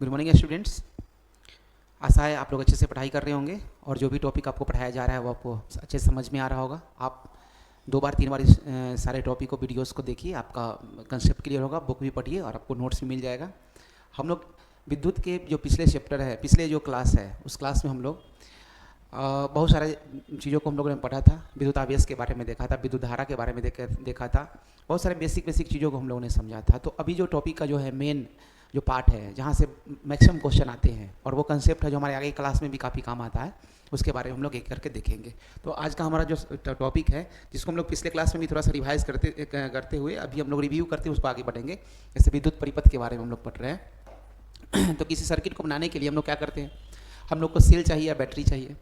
Good morning students. आशा है आप लोग अच्छे से पढ़ाई कर रहे होंगे और जो भी टॉपिक आपको पढ़ाया जा रहा है वो आपको अच्छे से समझ में आ रहा होगा। आप 2 बार 3 बार इस सारे टॉपिक को वीडियोस को देखिए, आपका कंसेप्ट क्लियर होगा। बुक भी पढ़िए और आपको नोट्स भी मिल जाएगा। हम लोग विद्युत के जो पिछले चैप्टर है, पिछले जो क्लास है, उस क्लास में हम लोग बहुत सारे चीज़ों को हम लोगों ने पढ़ा था। विद्युत आवेश के बारे में देखा था, विद्युत धारा के बारे में देखा था, बहुत सारे बेसिक चीज़ों को हम लोगों ने समझा था। तो अभी जो टॉपिक का जो है मेन जो पार्ट है, जहाँ से मैक्सिमम क्वेश्चन आते हैं और वो कंसेप्ट है जो हमारे आगे क्लास में भी काफ़ी काम आता है, उसके बारे में हम लोग एक करके देखेंगे। तो आज का हमारा जो टॉपिक है, जिसको हम लोग पिछले क्लास में भी थोड़ा सा रिवाइज करते हुए अभी हम लोग रिव्यू करते हुए उसको आगे बढ़ेंगे। जैसे विद्युत परिपथ के बारे में हम लोग पढ़ रहे हैं। तो किसी सर्किट को बनाने के लिए हम लोग क्या करते हैं, हम लोग को सेल चाहिए या बैटरी चाहिए।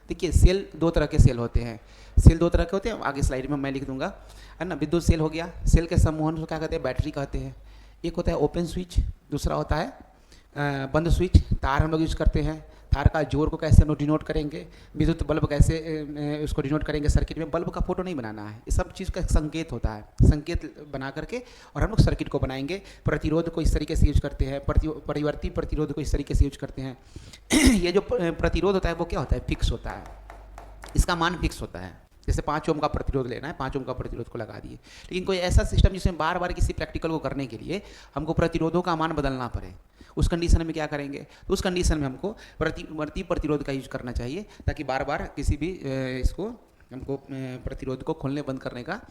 देखिए, सेल 2 तरह के सेल होते हैं। सेल 2 तरह के होते हैं, आगे स्लाइड में मैं लिख दूंगा, है ना। विद्युत सेल हो गया, सेल के समूह को क्या कहते हैं, बैटरी कहते हैं। एक होता है ओपन स्विच, दूसरा होता है बंद स्विच। तार हम लोग यूज करते हैं। तार का जोर को कैसे हम लोग डिनोट करेंगे, विद्युत बल्ब कैसे उसको डिनोट करेंगे सर्किट में। बल्ब का फोटो नहीं बनाना है, ये सब चीज़ का संकेत होता है, संकेत बना करके और हम लोग सर्किट को बनाएंगे। प्रतिरोध को इस तरीके से यूज करते हैं, परिवर्ती प्रतिरोध को इस तरीके से यूज करते हैं। ये जो प्रतिरोध होता है वो क्या होता है, फिक्स होता है, इसका मान फिक्स होता है। जैसे 5 ओम का प्रतिरोध लेना है, 5 ओम का प्रतिरोध को लगा दिए। लेकिन कोई ऐसा सिस्टम जिसमें बार बार किसी प्रैक्टिकल को करने के लिए हमको प्रतिरोधों का मान बदलना पड़े, उस कंडीशन में क्या करेंगे, तो उस कंडीशन में हमको प्रतिवर्ती प्रतिरोध का यूज करना चाहिए, ताकि बार बार किसी भी इसको हमको प्रतिरोध को खोलने बंद करने का,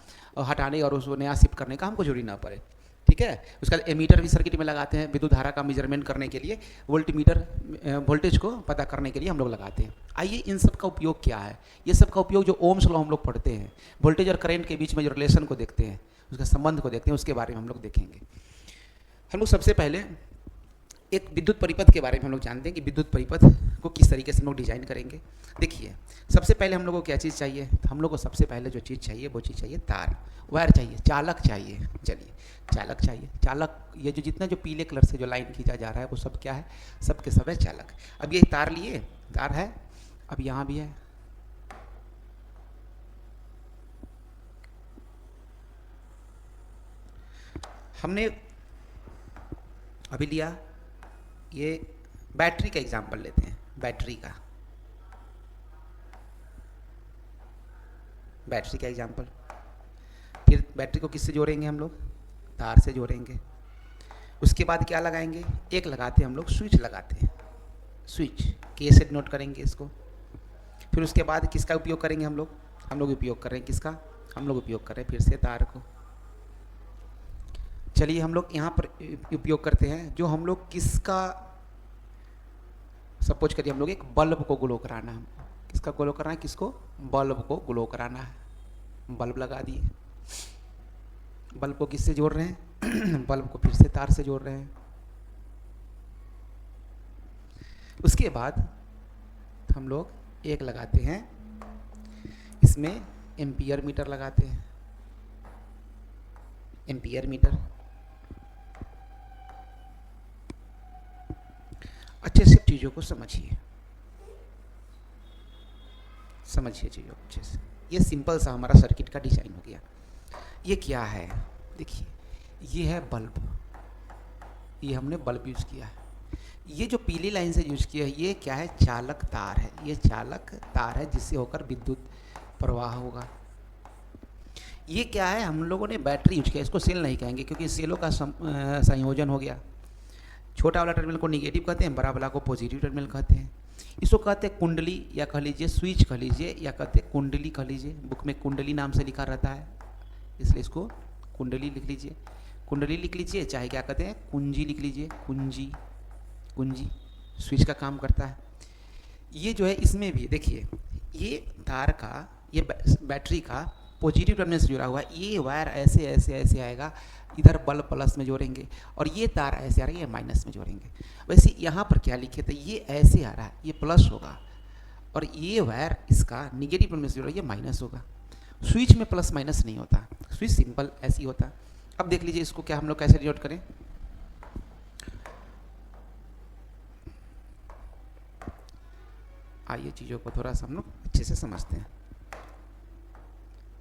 हटाने और उसको नया शिफ्ट करने का हमको जरूरी ना पड़े। ठीक है। उसका एमीटर भी सर्किट में लगाते हैं, विद्युत धारा का मेजरमेंट करने के लिए। वोल्टमीटर वोल्टेज को पता करने के लिए हम लोग लगाते हैं। आइए, इन सब का उपयोग क्या है। ये सब का उपयोग जो ओम्स लॉ हम लोग पढ़ते हैं, वोल्टेज और करंट के बीच में जो रिलेशन को देखते हैं, उसका संबंध को देखते हैं, उसके बारे में हम लोग देखेंगे। हम लोग सबसे पहले एक विद्युत परिपथ के बारे में हम लोग जानते हैं कि विद्युत परिपथ को किस तरीके से हम लोग डिजाइन करेंगे। देखिए, सबसे पहले हम लोग को क्या चीज़ चाहिए, तो हम लोग को सबसे पहले जो चीज़ चाहिए वो चीज़ चाहिए तार, वायर चाहिए, चालक चाहिए। चलिए, चालक चाहिए। चालक, ये जो जितना जो पीले कलर से जो लाइन खींचा जा रहा है वो सब क्या है, सब के सब है चालक। अब ये तार लिए, तार है, अब यहाँ भी है, हमने अभी लिया ये बैटरी का एग्जांपल लेते हैं। बैटरी का एग्जांपल, फिर बैटरी को किससे जोड़ेंगे हम लोग, तार से जोड़ेंगे। उसके बाद क्या लगाएंगे, एक लगाते हैं हम लोग, स्विच लगाते हैं। स्विच के से नोट करेंगे इसको। फिर उसके बाद किसका उपयोग करेंगे हम लोग उपयोग कर रहे हैं किसका, हम लोग उपयोग कर रहे हैं फिर से तार को। चलिए, हम लोग यहाँ पर उपयोग करते हैं जो हम लोग किसका, सपोज करिए हम लोग एक बल्ब को ग्लो कराना है। किसका ग्लो कराना है, किसको, बल्ब को ग्लो कराना है। बल्ब लगा दिए। बल्ब को किससे जोड़ रहे हैं, बल्ब को फिर से तार से जोड़ रहे हैं। उसके बाद हम लोग एक लगाते हैं, इसमें एम्पियर मीटर लगाते हैं। एम्पियर मीटर अच्छे से चीज़ों को समझिए चीज़ों को अच्छे से। ये सिंपल सा हमारा सर्किट का डिजाइन हो गया। ये क्या है, देखिए, ये है बल्ब, ये हमने बल्ब यूज किया है। ये जो पीली लाइन से यूज किया है, ये क्या है, चालक तार है। ये चालक तार है जिससे होकर विद्युत प्रवाह होगा। ये क्या है, हम लोगों ने बैटरी यूज किया। इसको सेल नहीं कहेंगे क्योंकि सेलों का संयोजन हो गया। छोटा वाला टर्मिनल को निगेटिव कहते हैं, बड़ा वाला को पॉजिटिव टर्मिनल कहते हैं। इसको कहते हैं कुंडली, या कह लीजिए स्विच कह लीजिए, या कहते हैं कुंडली कह लीजिए। बुक में कुंडली नाम से लिखा रहता है, इसलिए इसको कुंडली लिख लीजिए। कुंडली लिख लीजिए, चाहे क्या कहते हैं, कुंजी लिख लीजिए। कुंजी स्विच का काम करता है। ये जो है, इसमें भी देखिए, ये तार का, ये बैटरी का पॉजिटिव टर्मिनल से जुड़ा हुआ है। ये वायर ऐसे ऐसे ऐसे आएगा, इधर बल्ब प्लस में जोड़ेंगे, और ये तार ऐसे आ रही है, माइनस में जोड़ेंगे। वैसे यहाँ पर क्या लिखे थे, ये ऐसे आ रहा है, ये प्लस होगा, और ये वायर इसका निगेटिव टर्मिनल से जुड़ा, ये माइनस होगा। स्विच में प्लस माइनस नहीं होता, स्विच सिंपल ऐसे ही होता। अब देख लीजिए इसको क्या हम लोग कैसे डिनोट करें। आइए, चीज़ों को थोड़ा सा हम लोग अच्छे से समझते हैं।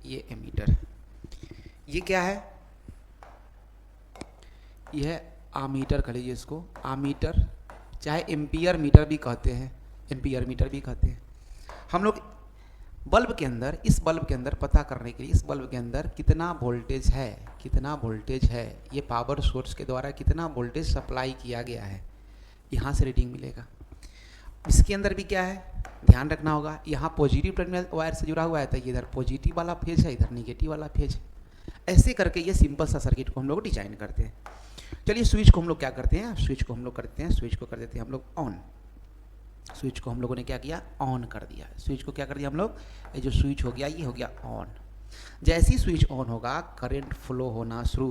ये एमीटर, ये क्या है, ये है आमीटर कह लीजिए इसको। आमीटर चाहे एम्पियर मीटर भी कहते हैं, एम्पियर मीटर भी कहते हैं। हम लोग बल्ब के अंदर, इस बल्ब के अंदर पता करने के लिए इस बल्ब के अंदर कितना वोल्टेज है, कितना वोल्टेज है, ये पावर सोर्स के द्वारा कितना वोल्टेज सप्लाई किया गया है, यहाँ से रीडिंग मिलेगा। इसके अंदर भी क्या है, ध्यान रखना होगा, यहाँ पॉजिटिव टर्मिनल वायर से जुड़ा हुआ है तो ये इधर पॉजिटिव वाला फेज है, इधर निगेटिव वाला फेज है। ऐसे करके ये सिंपल सा सर्किट को हम लोग डिजाइन करते हैं। चलिए स्विच को हम लोग क्या करते हैं, स्विच को हम लोग करते हैं, स्विच को कर देते हैं हम लोग ऑन। स्विच को हम लोगों ने क्या किया, ऑन कर दिया। स्विच को क्या कर दिया हम लोग, ये जो स्विच हो गया ये हो गया ऑन। जैसे ही स्विच ऑन होगा करंट फ्लो होना शुरू,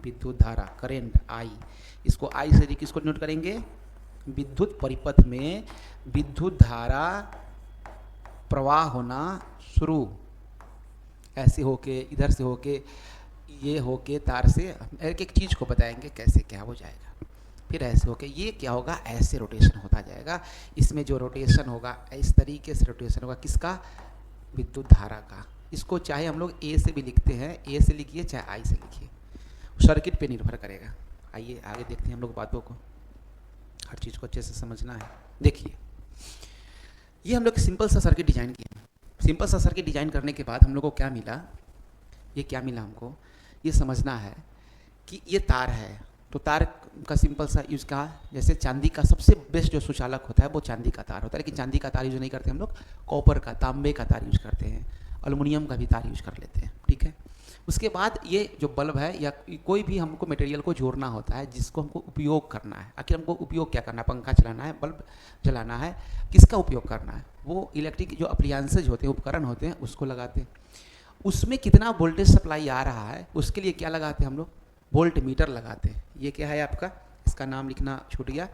विद्युत धारा करंट आई, इसको आई से किसको नोट करेंगे, विद्युत परिपथ में विद्युत धारा प्रवाह होना शुरू, ऐसे होके इधर से होके ये होके तार से, एक एक चीज़ को बताएंगे कैसे क्या हो जाएगा। फिर ऐसे होके ये क्या होगा, ऐसे रोटेशन होता जाएगा। इसमें जो रोटेशन होगा इस तरीके से रोटेशन होगा, किसका, विद्युत धारा का। इसको चाहे हम लोग ए से भी लिखते हैं, ए से लिखिए चाहे आई से लिखिए, सर्किट पे निर्भर करेगा। आइए आगे देखते हैं हम लोग बातों को, हर चीज़ को अच्छे से समझना है। देखिए ये हम लोग सिंपल सा सर्किट डिजाइन किया। सिंपल सा सर्किट डिजाइन करने के बाद हम लोग को क्या मिला, ये क्या मिला हमको, ये समझना है कि ये तार है, तो तार का सिंपल सा यूज़ का, जैसे चांदी का सबसे बेस्ट जो सुचालक होता है वो चांदी का तार होता है, लेकिन चांदी का तार यूज़ नहीं करते हम लोग, कॉपर का, तांबे का तार यूज़ करते हैं, एल्युमिनियम का भी तार यूज़ कर लेते हैं, ठीक है। उसके बाद ये जो बल्ब है या कोई भी हमको मटेरियल को जोड़ना होता है जिसको हमको उपयोग करना है। आखिर हमको उपयोग क्या करना है, पंखा चलाना है, बल्ब जलाना है, किसका उपयोग करना है, वो इलेक्ट्रिक जो अप्लायंसेज होते हैं, उपकरण होते हैं, उसको लगाते हैं। उसमें कितना वोल्टेज सप्लाई आ रहा है उसके लिए क्या लगाते हैं हम लोग, वोल्ट मीटर लगाते हैं। ये क्या है आपका, इसका नाम लिखना छूट गया,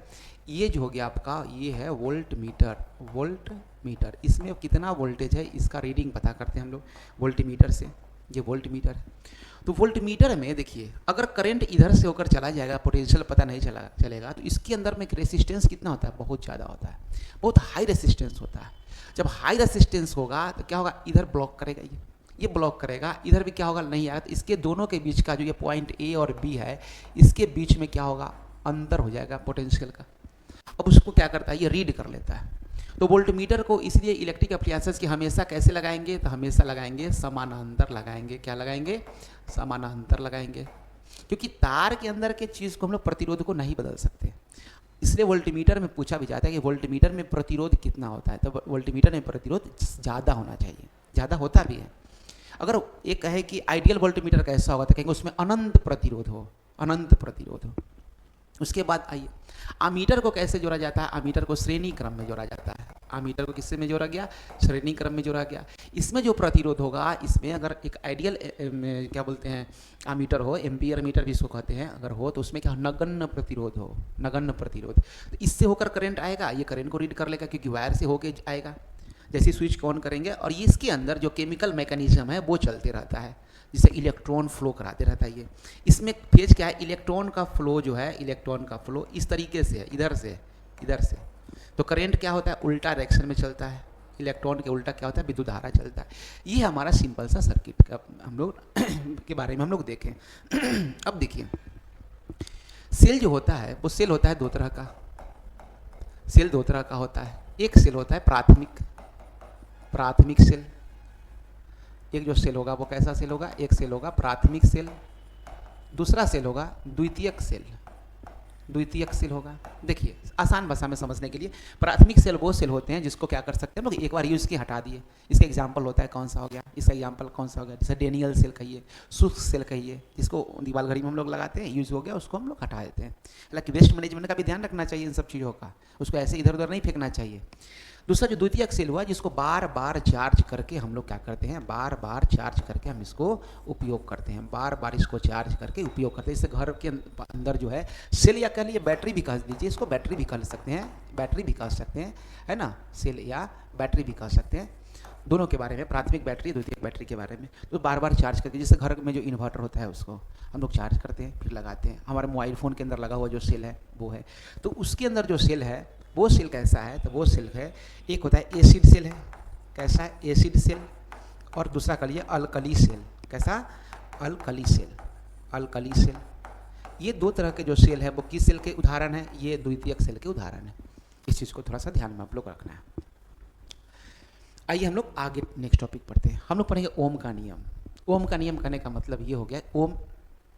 ये जो हो गया आपका, ये है वोल्ट मीटर। वोल्ट मीटर, इसमें कितना वोल्टेज है इसका रीडिंग पता करते हैं हम लोग वोल्ट मीटर से। ये वोल्ट मीटर है। तो वोल्ट मीटर में देखिए, अगर करंट इधर से होकर चला जाएगा, पोटेंशियल पता नहीं चलेगा, तो इसके अंदर में रेसिस्टेंस कितना होता है, बहुत ज़्यादा होता है, बहुत हाई रेसिस्टेंस होता है। जब हाई रेसिस्टेंस होगा तो क्या होगा, इधर ब्लॉक करेगा, ये ब्लॉक करेगा, इधर भी क्या होगा, नहीं आएगा। तो इसके दोनों के बीच का जो ये पॉइंट ए और बी है, इसके बीच में क्या होगा, अंतर हो जाएगा पोटेंशियल का। अब उसको क्या करता है, ये रीड कर लेता है। तो वोल्ट मीटर को इसलिए इलेक्ट्रिक अप्लायंसेस की हमेशा कैसे लगाएंगे, तो हमेशा लगाएंगे समानांतर लगाएंगे। क्या लगाएंगे, समानांतर लगाएंगे, क्योंकि तार के अंदर के चीज़ को हम लोग प्रतिरोध को नहीं बदल सकते। इसलिए वोल्टमीटर में पूछा भी जाता है कि वोल्टमीटर में प्रतिरोध कितना होता है, तो वोल्टमीटर में प्रतिरोध ज़्यादा होना चाहिए, ज़्यादा होता भी है। अगर एक कहे कि आइडियल वोल्टमीटर कैसा होगा, तो कहेंगे उसमें अनंत प्रतिरोध हो, अनंत प्रतिरोध हो। उसके बाद आइए, आमीटर को कैसे जोड़ा जाता है, आमीटर को श्रेणी क्रम में जोड़ा जाता है। आमीटर को किससे में जोड़ा गया, श्रेणी क्रम में जोड़ा गया। इसमें जो प्रतिरोध होगा, इसमें अगर एक आइडियल क्या बोलते हैं आमीटर हो, एम्पियर मीटर भी इसको कहते हैं, अगर हो तो उसमें क्या नगण्य प्रतिरोध हो, नगण्य प्रतिरोध। तो इससे होकर करंट आएगा, ये करंट को रीड कर लेगा, क्योंकि वायर से होके आएगा। जैसे स्विच को ऑन करेंगे और ये इसके अंदर जो केमिकल मैकेनिज्म है वो चलते रहता है, जिससे इलेक्ट्रॉन फ्लो कराते रहता है। ये इसमें फेज क्या है, इलेक्ट्रॉन का फ्लो जो है, इलेक्ट्रॉन का फ्लो इस तरीके से है, इधर से इधर से। तो करंट क्या होता है, उल्टा डायरेक्शन में चलता है, इलेक्ट्रॉन के उल्टा क्या होता है, विद्युत धारा चलता है। ये हमारा सिंपल सा सर्किट का हम लोग के बारे में हम लोग देखें। अब देखिए, सेल जो होता है वो सेल होता है दो तरह का, सेल दो तरह का होता है। एक सेल होता है प्राथमिक सेल। एक जो सेल होगा वो कैसा सेल होगा, एक सेल होगा प्राथमिक सेल, दूसरा सेल होगा द्वितीयक सेल। द्वितीयक सेल होगा, देखिए आसान भाषा में समझने के लिए, प्राथमिक सेल वो सेल होते हैं जिसको क्या कर सकते हैं हम लोग, एक बार यूज के हटा दिए। इसका एग्जाम्पल होता है कौन सा हो गया, इसका एग्जाम्पल कौन सा हो गया, जैसे डेनियल सेल कहिए, शुष्क सेल कहिए, जिसको दीवार घड़ी में हम लोग लगाते हैं, यूज हो गया उसको हम लोग हटा देते हैं। हालांकि वेस्ट मैनेजमेंट का भी ध्यान रखना चाहिए इन सब चीज़ों का, उसको ऐसे इधर उधर नहीं फेंकना चाहिए। दूसरा जो द्वितीयक सेल हुआ, जिसको बार बार चार्ज करके हम लोग क्या करते हैं, बार बार चार्ज करके हम इसको उपयोग करते हैं, बार बार इसको चार्ज करके उपयोग करते हैं। इससे घर के अंदर जो है सेल, या कह लीजिए बैटरी भी कह दीजिए, इसको बैटरी भी कह सकते हैं, बैटरी भी कह सकते हैं, है ना, सेल या बैटरी भी कह सकते हैं। दोनों के बारे में, प्राथमिक बैटरी द्वितीयक बैटरी के बारे में। तो बार बार चार्ज करके, जैसे घर में जो इन्वर्टर होता है उसको हम लोग चार्ज करते हैं फिर लगाते हैं। हमारे मोबाइल फ़ोन के अंदर लगा हुआ जो सेल है वो है। तो उसके अंदर जो सेल है वो सेल कैसा है, तो वो सेल है, एक होता है एसिड सेल है, कैसा है, एसिड सेल, और दूसरा कह लीजिए अल्कली सेल। कैसा, अल्कली सेल, अल्कली सेल। ये दो तरह के जो सेल है वो किस सेल के उदाहरण है, ये द्वितीयक सेल के उदाहरण है। इस चीज़ को थोड़ा सा ध्यान में आप लोग रखना है। आइए हम लोग आगे नेक्स्ट टॉपिक पढ़ते हैं। हम लोग पढ़ेंगे ओम का नियम। ओम का नियम कहने का मतलब ये हो गया, ओम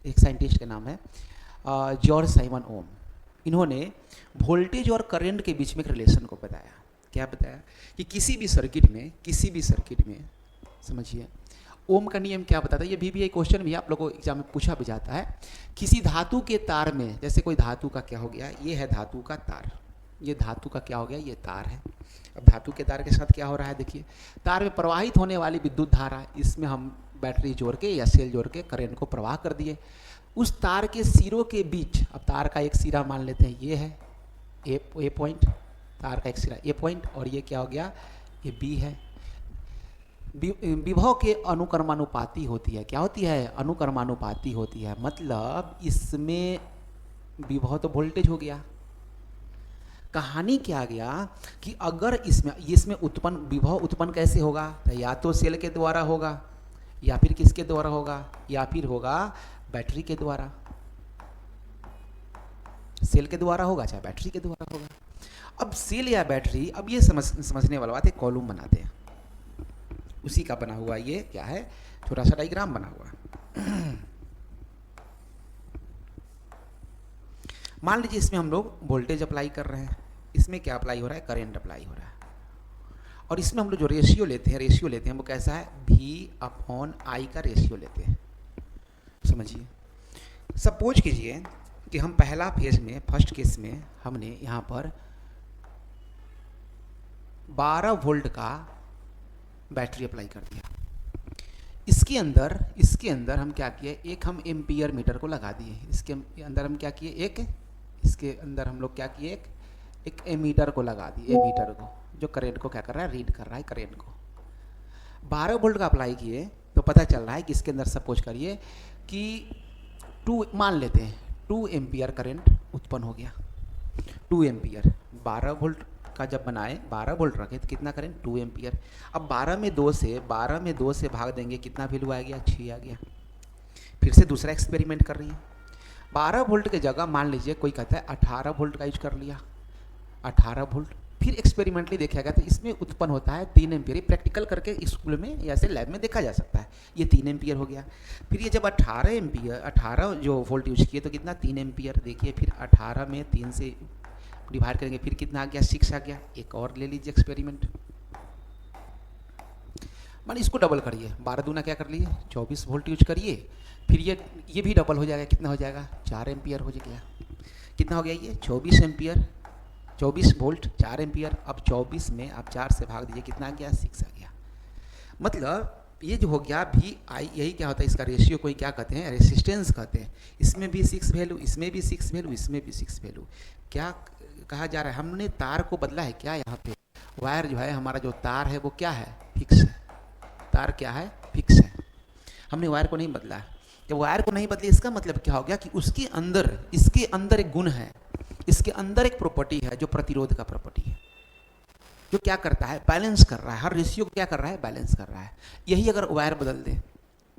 एक साइंटिस्ट का नाम है जॉर्ज साइमन ओम। इन्होंने वोल्टेज और करंट के बीच में एक रिलेशन को बताया। क्या बताया कि किसी भी सर्किट में समझिए ओम का नियम क्या बताता है। ये भी क्वेश्चन भी आप लोगों को एग्जाम में पूछा भी जाता है। किसी धातु के तार में, जैसे कोई धातु का क्या हो गया, ये है धातु का तार, ये धातु का क्या हो गया, ये तार है। अब धातु के तार के साथ क्या हो रहा है, देखिए तार में प्रवाहित होने वाली विद्युत धारा, इसमें हम बैटरी जोड़ के या सेल जोड़ के करंट को प्रवाह कर दिए। उस तार के सिरों के बीच, अब तार का एक सिरा मान लेते हैं ये है ए पॉइंट, तार का एक सिरा ए पॉइंट, और ये क्या हो गया, ये बी है। विभव के अनुक्रमानुपाती होती है। क्या होती है, अनुक्रमानुपाती होती है। मतलब इसमें विभव तो वोल्टेज हो गया। कहानी क्या गया कि अगर इसमें उत्पन्न विभव उत्पन्न कैसे होगा, तो या तो सेल के द्वारा होगा, या फिर किसके द्वारा होगा, या फिर होगा बैटरी के द्वारा। सेल के द्वारा होगा चाहे बैटरी के द्वारा होगा। अब सेल या बैटरी, अब ये समझने वाला बात है। कॉलम बनाते हैं, उसी का बना हुआ ये क्या है, छोटा सा डायग्राम बना हुआ। मान लीजिए इसमें हम लोग वोल्टेज अप्लाई कर रहे हैं, इसमें क्या अप्लाई हो रहा है, करंट अप्लाई हो रहा है। और इसमें हम लोग जो रेशियो लेते हैं वो कैसा है, V/I का रेशियो लेते हैं। समझिए, सपोज कीजिए कि हम पहला फेज में, फर्स्ट केस में हमने यहाँ पर 12 वोल्ट का बैटरी अप्लाई कर दिया। इसके अंदर हम क्या किए, एक हम एम्पियर मीटर को लगा दिए। इसके अंदर हम क्या किए, इसके अंदर हम लोग क्या किए, एक एमीटर को लगा दिए, एमीटर को, जो करंट को क्या कर रहा है, रीड कर रहा है करंट को। 12 वोल्ट का अप्लाई किए तो पता चल रहा है कि इसके अंदर सपोज करिए कि 2 मान लेते हैं 2 एम्पियर करंट उत्पन्न हो गया। 2 एम्पियर 12 वोल्ट का जब बनाए, 12 वोल्ट रखे तो कितना करें, 2 एम्पियर। अब 12 में 2 से भाग देंगे, कितना वैल्यू आ गया, 6 आ गया। फिर से दूसरा एक्सपेरिमेंट कर रही है। 12 वोल्ट की जगह मान लीजिए कोई कहता है 18 वोल्ट का यूज कर लिया, 18 वोल्ट। फिर एक्सपेरिमेंटली देखा गया तो इसमें उत्पन्न होता है 3 एम्पियर। प्रैक्टिकल करके स्कूल में या ऐसे लैब में देखा जा सकता है। ये 3 एम्पियर हो गया। फिर ये जब 18 जो वोल्ट यूज किए तो कितना, 3 एम्पियर। देखिए फिर 18 में 3 से डिवाइड करेंगे, फिर कितना आ गया, 6 आ गया। एक और ले लीजिए एक्सपेरिमेंट, मान इसको डबल करिए, 12 दूना क्या कर लिए, 24 वोल्ट यूज करिए। फिर ये भी डबल हो जाएगा, कितना हो जाएगा, 4 एम्पियर हो गया। कितना हो गया ये, 24 एम्पियर, 24 वोल्ट 4 एम्पियर। अब 24 में आप 4 से भाग दीजिए, कितना आ गया, 6 आ गया। मतलब ये जो हो गया VI, यही क्या होता है, इसका रेशियो कोई क्या कहते हैं, रेसिस्टेंस कहते हैं। इसमें भी 6 वैल्यू, इसमें भी 6 वैल्यू, इसमें भी 6 वैल्यू। क्या कहा जा रहा है, हमने तार को बदला है क्या, यहाँ पे वायर जो है, हमारा जो तार है वो क्या है, फिक्स है। तार क्या है, फिक्स है। हमने वायर को नहीं बदला है। जब वायर को नहीं बदले, इसका मतलब क्या हो गया कि उसके अंदर, इसके अंदर एक गुण है, इसके अंदर एक प्रॉपर्टी है जो प्रतिरोध का प्रॉपर्टी है, जो क्या करता है, बैलेंस कर रहा है। हर रेशियो को क्या कर रहा है, बैलेंस कर रहा है। यही अगर वायर बदल दे,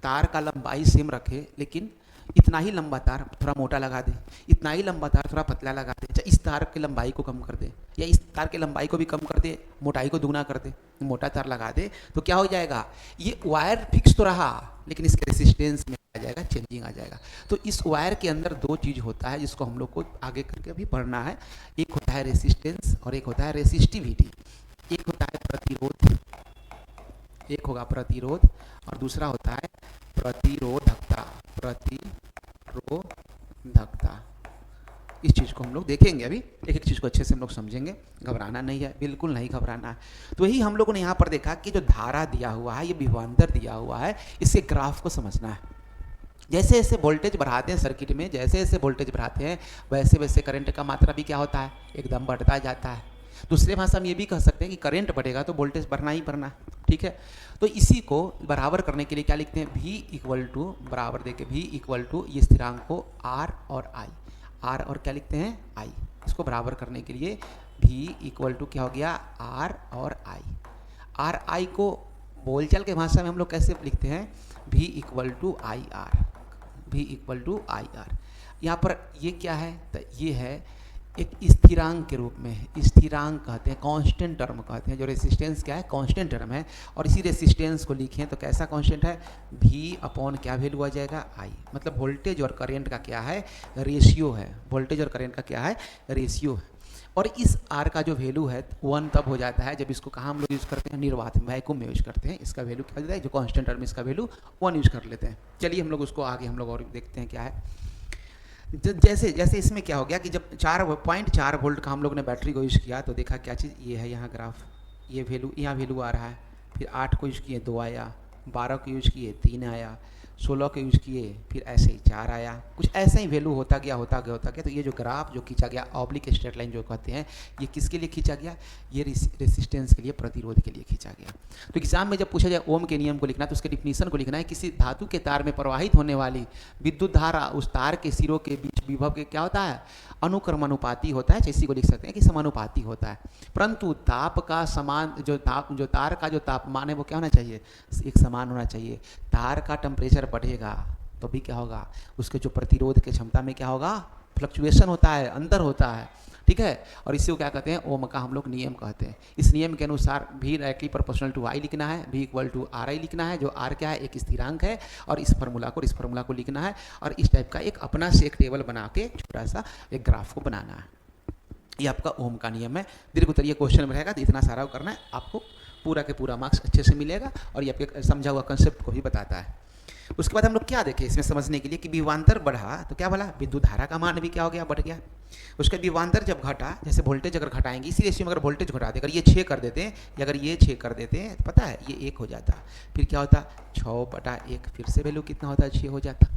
तार का लंबाई सेम रखे, लेकिन इतना ही लंबा तार थोड़ा मोटा लगा दे, इतना ही लंबा तार थोड़ा पतला लगा दे, या इस तार की लंबाई को कम कर दे, या इस तार की लंबाई को भी कम कर दे, मोटाई को दुगना कर दे, मोटा तार लगा दे, तो क्या हो जाएगा, ये वायर फिक्स तो रहा लेकिन इसके रेसिस्टेंस में आ जाएगा, चेंजिंग आ जाएगा। तो इस वायर के अंदर 2 चीज़ होता है जिसको हम लोग को आगे करके भी पढ़ना है। एक होता है रेसिस्टेंस और एक होता है रेसिस्टिविटी। एक होता है प्रतिरोध, एक होगा प्रतिरोध, और दूसरा होता है प्रतिरोधकता। प्रतिरोधकता, इस चीज़ को हम लोग देखेंगे। अभी एक एक चीज़ को अच्छे से हम लोग समझेंगे, घबराना नहीं है, बिल्कुल नहीं घबराना है। तो यही हम लोगों ने यहाँ पर देखा कि जो धारा दिया हुआ है, ये विभवांतर दिया हुआ है, इसके ग्राफ को समझना है। जैसे जैसे वोल्टेज बढ़ाते हैं सर्किट में, जैसे जैसे वोल्टेज बढ़ाते हैं, वैसे वैसे करंट का मात्रा भी क्या होता है, एकदम बढ़ता जाता है। दूसरे भाषा में ये भी कह सकते हैं कि करंट बढ़ेगा तो वोल्टेज बढ़ना ही बढ़ना, ठीक है। तो इसी को बराबर करने के लिए क्या लिखते हैं, V इक्वल टू, बराबर देके V इक्वल टू, ये स्थिरांक को R और I, R और क्या लिखते हैं, I। इसको बराबर करने के लिए V इक्वल टू क्या हो गया, R और I। R I को बोलचाल के भाषा में हम लोग कैसे लिखते हैं, V equal to I R, V equal to I R। यहाँ पर ये क्या है, तो ये है एक स्थिरांक के रूप में है। स्थिरांक कहते हैं, कांस्टेंट टर्म कहते हैं। जो रेसिस्टेंस क्या है, कांस्टेंट टर्म है। और इसी रेसिस्टेंस को लिखें तो कैसा कांस्टेंट है, V अपॉन क्या वैल्यू आ जाएगा, I। मतलब वोल्टेज और करंट का क्या है, रेशियो है। वोल्टेज और करंट का क्या है, रेशियो है। और इस R का जो वैल्यू है 1 तब हो जाता है जब इसको कहाँ हम लोग यूज़ करते हैं, निर्वात में, वैक्यूम में यूज़ करते हैं। इसका वैल्यू क्या हो जाता है, जो कांस्टेंट टर्म इसका वैल्यू 1 यूज़ कर लेते हैं। चलिए हम लोग उसको आगे हम लोग और देखते हैं क्या है। जैसे जैसे इसमें क्या हो गया कि जब 4.4 वोल्ट का हम लोग ने बैटरी को यूज़ किया तो देखा क्या चीज़, ये है यहाँ ग्राफ, ये वैल्यू, यहाँ वैल्यू आ रहा है। फिर 8 को यूज़ किए 2 आया, 12 को यूज़ किए 3 आया, 16 के यूज़ किए फिर ऐसे ही 4 आया। कुछ ऐसा ही वैल्यू होता गया होता गया होता गया। तो ये जो ग्राफ जो खींचा गया, ऑब्लिक स्ट्रेट लाइन जो कहते हैं, ये किसके लिए खींचा गया, ये रेसिस्टेंस के लिए, प्रतिरोध के लिए खींचा गया। तो एग्जाम में जब पूछा जाए ओम के नियम को लिखना तो उसके डिफिनीशन को लिखना है, किसी धातु के तार में प्रवाहित होने वाली विद्युत धारा उस तार के सिरों के बीच विभव के क्या होता है, अनुक्रमानुपाती होता है। इसी को लिख सकते हैं कि समानुपाती होता है। परंतु ताप का समान, जो तार का जो तापमान है वो क्या होना चाहिए, एक समान होना चाहिए। तार का टेम्परेचर बढ़ेगा तो भी क्या होगा, उसके जो प्रतिरोध की क्षमता में क्या होगा, फ्लक्चुएशन होता है, अंतर होता है। ठीक है। और इसी को क्या कहते हैं, ओम का हम लोग नियम कहते हैं। इस नियम के अनुसार V directly proportional to I लिखना है, V इक्वल टू RI लिखना है, जो R क्या है, एक स्थिरांक है। और इस फार्मूला को लिखना है और इस टाइप का एक अपना से एक टेबल बना के छोटा सा एक ग्राफ को बनाना है। ये आपका ओम का नियम है। दीर्घ उत्तरीय क्वेश्चन में रहेगा तो इतना सारा करना है, आपको पूरा के पूरा मार्क्स अच्छे से मिलेगा। और ये आपके समझा हुआ कंसेप्ट को भी बताता है। उसके बाद हम लोग क्या देखें इसमें समझने के लिए कि विभवांतर बढ़ा तो क्या बोला, विद्युत धारा का मान भी क्या हो गया, बढ़ गया। उसके विभवांतर जब घटा, जैसे वोल्टेज अगर घटाएंगे, इसी रेशियो में अगर वोल्टेज घटा दे, अगर ये 6 कर देते हैं या अगर ये 6 कर देते हैं तो पता है ये 1 हो जाता। फिर क्या होता, 6/1, फिर से वैल्यू कितना होता है, 6 हो जाता।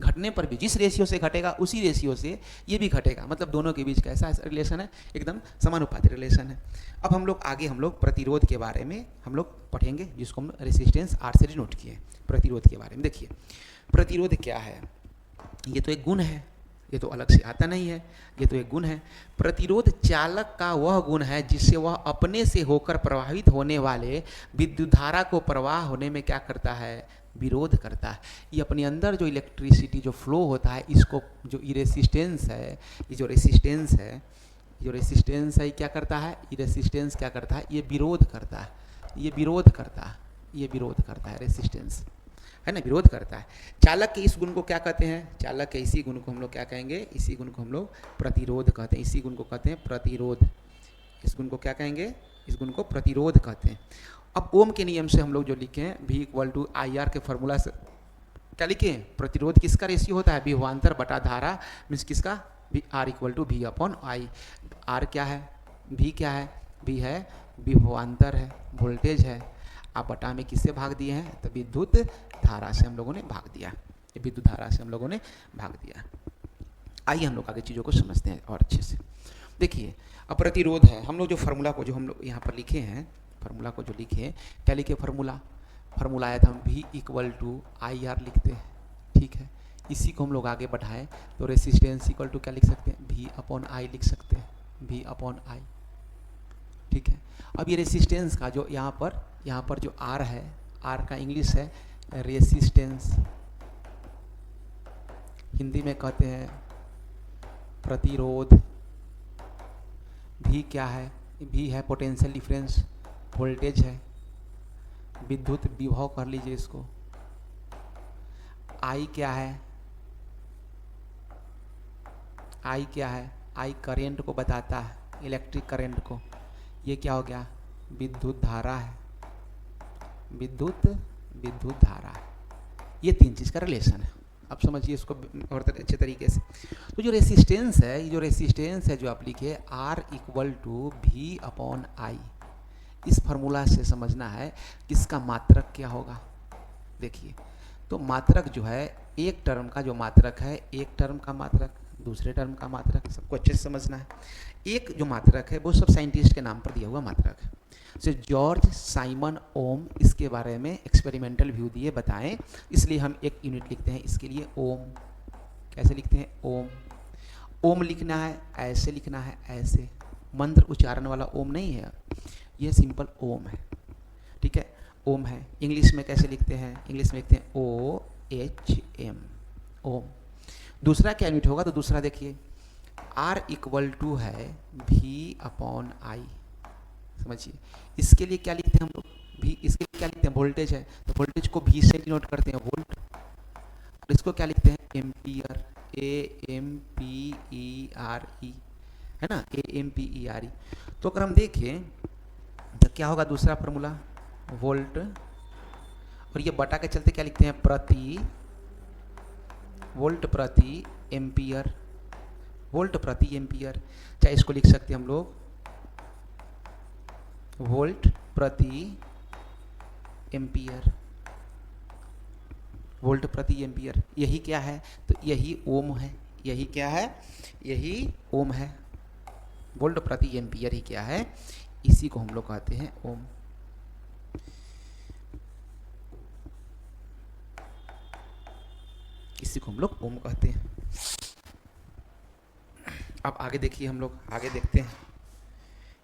घटने पर भी जिस रेशियो से घटेगा उसी रेशियो से ये भी घटेगा। मतलब दोनों के बीच कैसा रिलेशन है, एकदम समानुपाती रिलेशन है। अब हम लोग आगे हम लोग प्रतिरोध के बारे में हम लोग पढ़ेंगे, जिसको हम रेसिस्टेंस R से डिनोट किए। प्रतिरोध के बारे में देखिए, प्रतिरोध क्या है, ये तो एक गुण है, ये तो अलग से आता नहीं है, ये तो एक गुण है। प्रतिरोध चालक का वह गुण है जिससे वह अपने से होकर प्रवाहित होने वाले विद्युत धारा को प्रवाह होने में क्या करता है, विरोध करता है। ये अपने अंदर जो इलेक्ट्रिसिटी जो फ्लो होता है, इसको जो रेसिस्टेंस है, ये जो रेसिस्टेंस है, ये क्या करता है, ये रेसिस्टेंस क्या करता है, ये विरोध करता है, ये विरोध करता है, ये विरोध करता है, रेसिस्टेंस है ना, विरोध करता है। चालक के इस गुण को क्या कहते हैं, चालक के इसी गुण को हम लोग क्या कहेंगे, इसी गुण को हम लोग प्रतिरोध कहते हैं। इसी गुण को कहते हैं प्रतिरोध। इस गुण को क्या कहेंगे, इस गुण को प्रतिरोध कहते हैं। अब ओम के नियम से हम लोग जो लिखे हैं, V इक्वल टू IR के फॉर्मूला से क्या लिखे, प्रतिरोध किसका रेशियो होता है, विभवांतर बटा धारा, मीन्स किसका, R equal to V upon I। R क्या है, V क्या है, V है विभवांतर है, वोल्टेज है। आप बटा में किससे भाग दिए हैं, तो विद्युत धारा से हम लोगों ने भाग दिया। ये विद्युत धारा से हम लोगों ने भाग दिया। आइए हम लोग आगे चीज़ों को समझते हैं और अच्छे से। देखिए अब प्रतिरोध है, हम लोग जो फार्मूला को जो हम लोग यहाँ पर लिखे हैं, फार्मूला को जो लिखे हैं, क्या लिखे, फार्मूला आया था, हम V इक्वल टू IR लिखते हैं। ठीक है। इसी को हम लोग आगे बढ़ाएं तो रेसिस्टेंस इक्वल टू क्या लिख सकते हैं, V अपॉन I लिख सकते हैं, V अपॉन I। ठीक है। अब ये रेसिस्टेंस का जो यहाँ पर जो R है, R का इंग्लिश है रेसिस्टेंस, हिंदी में कहते हैं प्रतिरोध। V क्या है, V है पोटेंशियल डिफरेंस, वोल्टेज है, विद्युत विभव कर लीजिए इसको। I क्या है, I क्या है, I करंट को बताता है, इलेक्ट्रिक करंट को। ये क्या हो गया, विद्युत धारा है, विद्युत धारा है। ये 3 चीज़ का रिलेशन है। अब समझिए इसको और अच्छे तरीके से। तो जो रेसिस्टेंस है, जो आप लिखे R equal to V upon I, इस फार्मूला से समझना है कि इसका मात्रक क्या होगा। देखिए तो मात्रक जो है, एक टर्म का जो मात्रक है, एक टर्म का मात्रक, दूसरे टर्म का मात्रक, सबको अच्छे से समझना है। एक जो मात्रक है वो सब साइंटिस्ट के नाम पर दिया हुआ मात्रक है। से जॉर्ज साइमन ओम इसके बारे में एक्सपेरिमेंटल व्यू दिए, बताएं, इसलिए हम एक यूनिट लिखते हैं इसके लिए, ओम। कैसे लिखते हैं, ओम। ओम लिखना है ऐसे, लिखना है ऐसे, मंत्र उच्चारण वाला ओम नहीं है, यह सिंपल ओम है। ठीक है, ओम है। इंग्लिश में कैसे लिखते हैं, इंग्लिश में लिखते हैं OHM, ओम। दूसरा क्या यूनिट होगा, तो दूसरा देखिए R इक्वल टू है V अपॉन आई। समझिए, इसके लिए क्या लिखते हैं हम लोग, भी इसके लिए क्या लिखते हैं, वोल्टेज है, तो वोल्टेज को V से डिनोट करते हैं वोल्ट, और इसको क्या लिखते हैं, एम्पियर, AMPERE, है ना, AMPERE। तो अगर हम देखें तो क्या होगा दूसरा फार्मूला, वोल्ट, और ये बटा के चलते क्या लिखते हैं, प्रति, वोल्ट प्रति एम्पियर, वोल्ट प्रति एम्पियर, चाहे इसको लिख सकते हैं हम लोग वोल्ट प्रति एम्पियर, वोल्ट प्रति एम्पियर। यही क्या है, तो यही ओम है, यही क्या है, यही ओम है, वोल्ट प्रति एम्पियर ही क्या है, इसी को हम लोग कहते हैं ओम। इसी को हम लोग ओम कहते हैं। अब आगे देखिए, हम लोग आगे देखते हैं,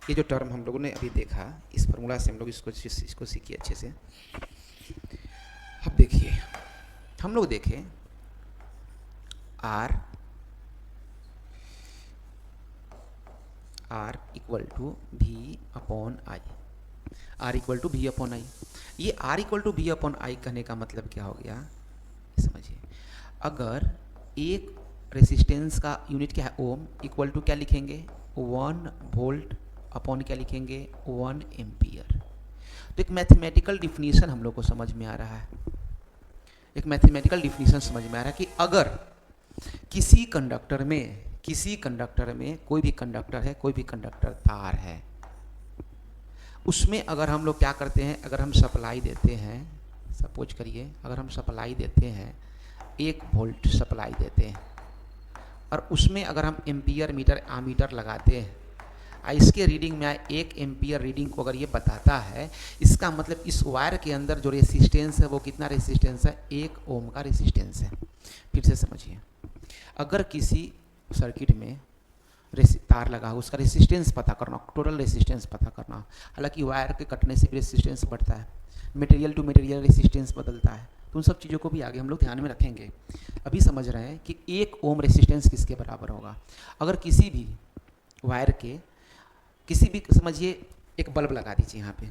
ये जो टर्म हम लोगों ने अभी देखा, इस फार्मूला से हम लोग इसको सीखिए अच्छे से। अब देखिए, हम लोग देखें R equal to V upon I, R equal to V upon I. ये R equal to V upon I कहने का मतलब क्या हो गया, समझिए, अगर एक रेसिस्टेंस का यूनिट क्या है, ओम, इक्वल टू क्या लिखेंगे, 1 वोल्ट अपॉन क्या लिखेंगे, 1 एम्पियर। तो एक मैथमेटिकल डिफिनीशन हम लोग को समझ में आ रहा है, एक मैथमेटिकल डिफिनीशन समझ में आ रहा है कि अगर किसी कंडक्टर में कोई भी कंडक्टर है, कोई भी कंडक्टर तार है, उसमें अगर हम लोग क्या करते हैं, अगर हम सप्लाई देते हैं, सपोज करिए अगर हम सप्लाई देते हैं 1 वोल्ट सप्लाई देते हैं, और उसमें अगर हम एम्पियर मीटर आमीटर लगाते हैं, इसके रीडिंग में 1 एम्पियर रीडिंग को अगर ये बताता है, इसका मतलब इस वायर के अंदर जो रेसिस्टेंस है वो कितना रेसिस्टेंस है, 1 ओम का रेसिस्टेंस है। फिर से समझिए, अगर किसी सर्किट में तार लगा हो, उसका रेसिस्टेंस पता करना, टोटल रेसिस्टेंस पता करना, हालांकि वायर के कटने से भी रेसिस्टेंस बढ़ता है, मटेरियल टू मटेरियल रेसिस्टेंस बदलता है, तो उन सब चीज़ों को भी आगे हम लोग ध्यान में रखेंगे। अभी समझ रहे हैं कि 1 ओम रेसिस्टेंस किसके बराबर होगा। अगर किसी भी वायर के किसी भी, समझिए एक बल्ब लगा दीजिए यहाँ पे,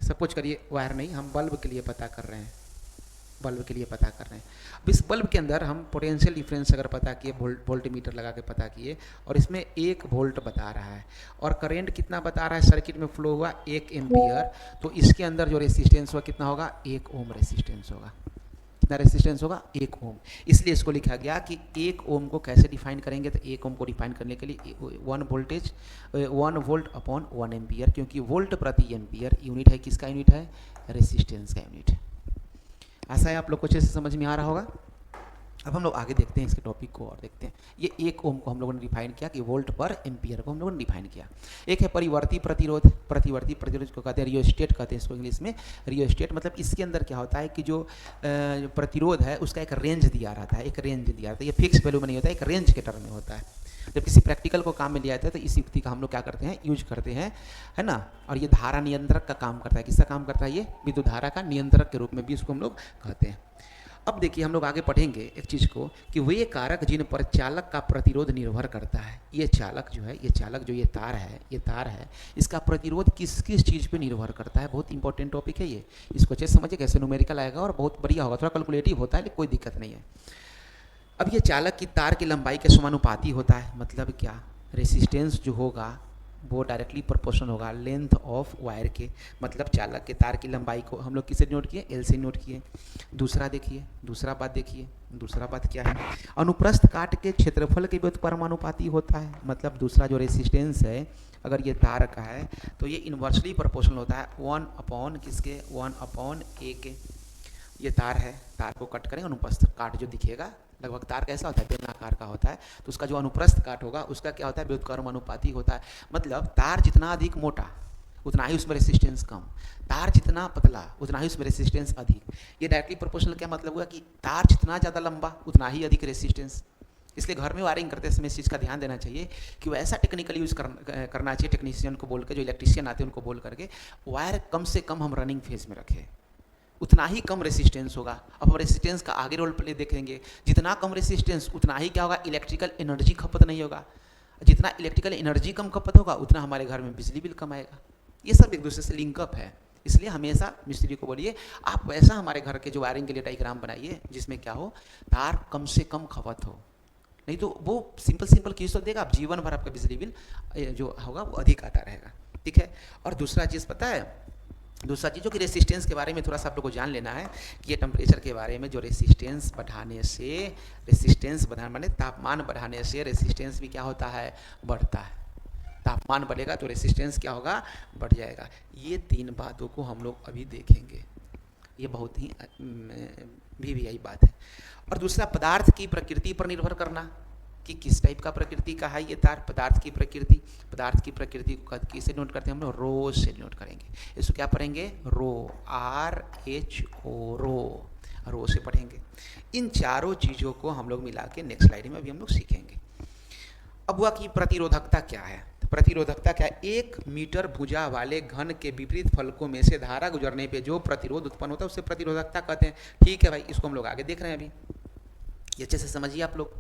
सपोज करिए वायर नहीं, हम बल्ब के लिए पता कर रहे हैं, बल्ब के लिए पता कर रहे हैं। अब इस बल्ब के अंदर हम पोटेंशियल डिफरेंस अगर पता किए, वोल्ट मीटर लगा के पता किए, और इसमें 1 वोल्ट बता रहा है, और करंट कितना बता रहा है, सर्किट में फ्लो हुआ 1 एम्पियर, तो इसके अंदर जो रेसिस्टेंस हुआ कितना होगा, 1 ओम रेसिस्टेंस होगा। कितना रेसिस्टेंस होगा, 1 ओम। इसलिए इसको लिखा गया कि 1 ओम को कैसे डिफाइन करेंगे, तो 1 ओम को डिफाइन करने के लिए 1 वोल्ट अपॉन 1 एम्पियर, क्योंकि वोल्ट प्रति एम्पियर यूनिट है, किसका यूनिट है, रेसिस्टेंस का यूनिट है। ऐसा है, आप लोग को अच्छे से समझ में आ रहा होगा। अब हम लोग आगे देखते हैं इसके टॉपिक को और देखते हैं। ये 1 ओम को हम लोगों ने डिफाइन किया कि वोल्ट पर एम्पियर को हम लोगों ने डिफाइन किया। एक है परिवर्ती प्रतिरोध, प्रतिवर्ती प्रतिरोध को कहते हैं रियोस्टेट, कहते हैं इसको इंग्लिश में रियोस्टेट। मतलब इसके अंदर क्या होता है कि जो प्रतिरोध है उसका एक रेंज दिया रहता है, एक रेंज दिया रहता है, ये फिक्स वैल्यू में नहीं होता है, एक रेंज के टर्म में होता है। जब किसी प्रैक्टिकल को काम में लिया जाता है तो इस युक्ति का हम लोग क्या करते हैं, यूज करते हैं, है ना। और ये धारा नियंत्रक का काम करता है, किसका काम करता है, ये विद्युत धारा का नियंत्रक के रूप में भी इसको हम लोग कहते हैं। अब देखिए, हम लोग आगे पढ़ेंगे एक चीज़ को कि वे कारक जिन पर चालक का प्रतिरोध निर्भर करता है। ये चालक जो है, ये चालक जो ये तार है, इसका प्रतिरोध किस किस चीज़ पे निर्भर करता है। बहुत इंपॉर्टेंट टॉपिक है ये, इसको अच्छे से समझिए, कैसे न्यूमेरिकल आएगा और बहुत बढ़िया होगा। थोड़ा कैलकुलेटिव होता है लेकिन कोई दिक्कत नहीं है। अब ये चालक की तार की लंबाई के समानुपाती होता है। मतलब क्या, रेसिस्टेंस जो होगा वो डायरेक्टली प्रोपोर्शनल होगा लेंथ ऑफ वायर के। मतलब चालक के तार की लंबाई को हम लोग किसे नोट किए, एल से नोट किए। दूसरा देखिए, दूसरा बात देखिए, दूसरा बात क्या है, अनुप्रस्थ काट के क्षेत्रफल के व्युत्क्रमानुपाती होता है। मतलब दूसरा जो रेसिस्टेंस है, अगर ये तार का है तो ये इन्वर्सली प्रोपोर्शनल होता है 1 अपॉन किसके, 1 अपॉन ए के। ये तार है, तार को कट करें, अनुप्रस्थ काट जो दिखेगा, लगभग तार कैसा होता है, बेलनाकार का होता है, तो उसका जो अनुप्रस्थ काट होगा उसका क्या होता है, व्युत्क्रमानुपाती होता है। मतलब तार जितना अधिक मोटा उतना ही उसमें रेसिस्टेंस कम, तार जितना पतला उतना ही उसमें रेसिस्टेंस अधिक। ये डायरेक्टली प्रोपोर्शनल क्या मतलब हुआ कि तार जितना ज़्यादा लंबा उतना ही अधिक रेसिस्टेंस। इसलिए घर में वायरिंग करते समय इस चीज़ का ध्यान देना चाहिए कि वो ऐसा टेक्निकल यूज़ करना चाहिए, टेक्नीशियन को बोल के, जो इलेक्ट्रीशियन आते हैं उनको बोल करके वायर कम से कम हम रनिंग फेज में रखें। उतना ही कम रेसिस्टेंस होगा। अब हम रेसिस्टेंस का आगे रोल प्ले देखेंगे, जितना कम रेसिस्टेंस उतना ही क्या होगा, इलेक्ट्रिकल एनर्जी खपत नहीं होगा। जितना इलेक्ट्रिकल एनर्जी कम खपत होगा उतना हमारे घर में बिजली बिल कम आएगा। ये सब एक दूसरे से लिंकअप है। इसलिए हमेशा मिस्त्री को बोलिए आप वैसा हमारे घर के जो वायरिंग के लिए डायग्राम बनाइए जिसमें क्या हो, तार कम से कम खपत हो, नहीं तो वो सिंपल चीज़ तो देगा, आप जीवन भर आपका बिजली बिल जो होगा वो अधिक आता रहेगा। ठीक है। और दूसरा चीज़ पता है, दूसरा चीज़ जो कि रेसिस्टेंस के बारे में थोड़ा सा आप लोग को जान लेना है कि ये टेम्परेचर के बारे में, जो रेसिस्टेंस बढ़ाने से, रेसिस्टेंस बढ़ाने माने तापमान बढ़ाने से रेसिस्टेंस भी क्या होता है, बढ़ता है। तापमान बढ़ेगा तो रेसिस्टेंस क्या होगा, बढ़ जाएगा। ये तीन बातों को हम लोग अभी देखेंगे, ये बहुत ही भी यही बात है। और दूसरा, पदार्थ की प्रकृति पर निर्भर करना कि किस टाइप का प्रकृति का है ये तार। पदार्थ की प्रकृति, पदार्थ की प्रकृति को किसे नोट करते हैं हम लोग, रो से नोट करेंगे। इसको क्या पढ़ेंगे, रो, RHO, रो से पढ़ेंगे। इन चारों चीज़ों को हम लोग मिला के नेक्स्ट स्लाइड में अभी हम लोग सीखेंगे। अब हुआ कि प्रतिरोधकता क्या है। प्रतिरोधकता क्या है, 1 मीटर भुजा वाले घन के विपरीत फलकों में से धारा गुजरने पे जो प्रतिरोध उत्पन्न होता है उसे प्रतिरोधकता कहते हैं। ठीक है भाई, इसको हम लोग आगे देख रहे हैं अभी, ये अच्छे से समझिए आप लोग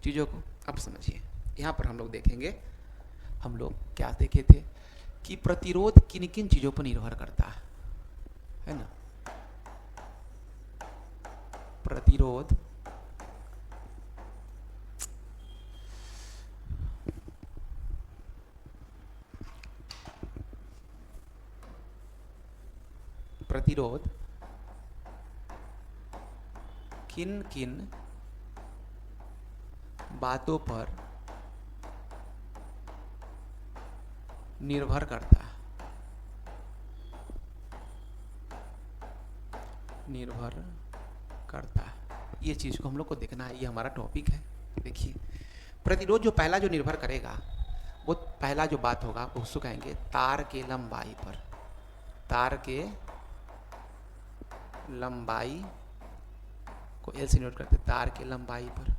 चीज़ों को। अब समझिए, यहाँ पर हम लोग देखेंगे, हम लोग क्या देखे थे कि प्रतिरोध किन किन चीज़ों पर निर्भर करता है ना। प्रतिरोध प्रतिरोध किन किन बातों पर निर्भर करता है, निर्भर करता है। ये चीज़ को हम लोग को देखना है, ये हमारा टॉपिक है। देखिए, प्रतिरोध जो पहला जो निर्भर करेगा, वो पहला जो बात होगा उसको कहेंगे तार के लंबाई पर। तार के लंबाई को एल से नोट करते, तार के लंबाई पर।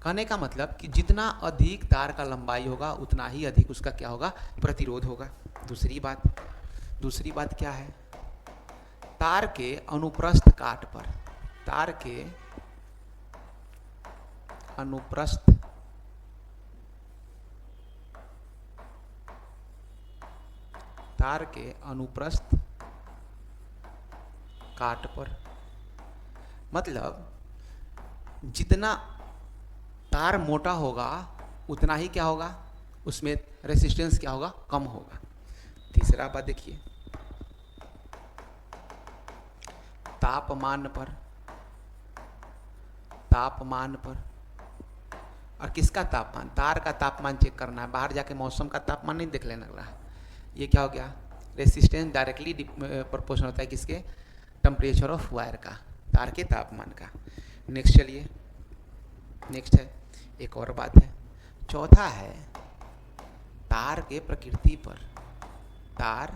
कहने का मतलब कि जितना अधिक तार का लंबाई होगा उतना ही अधिक उसका क्या होगा, प्रतिरोध होगा। दूसरी बात क्या है, तार के अनुप्रस्थ काट पर, तार के अनुप्रस्थ काट पर, मतलब जितना तार मोटा होगा उतना ही क्या होगा, उसमें रेसिस्टेंस क्या होगा, कम होगा। तीसरा बात देखिए, तापमान पर। और किसका तापमान, तार का तापमान चेक करना है, बाहर जाके मौसम का तापमान नहीं देख लेना रहा। ये क्या हो गया, रेसिस्टेंस डायरेक्टली प्रोपोर्शनल होता है किसके, टेम्परेचर ऑफ वायर का, तार के तापमान का। नेक्स्ट चलिए, नेक्स्ट है एक और बात है, चौथा है तार के प्रकृति पर। तार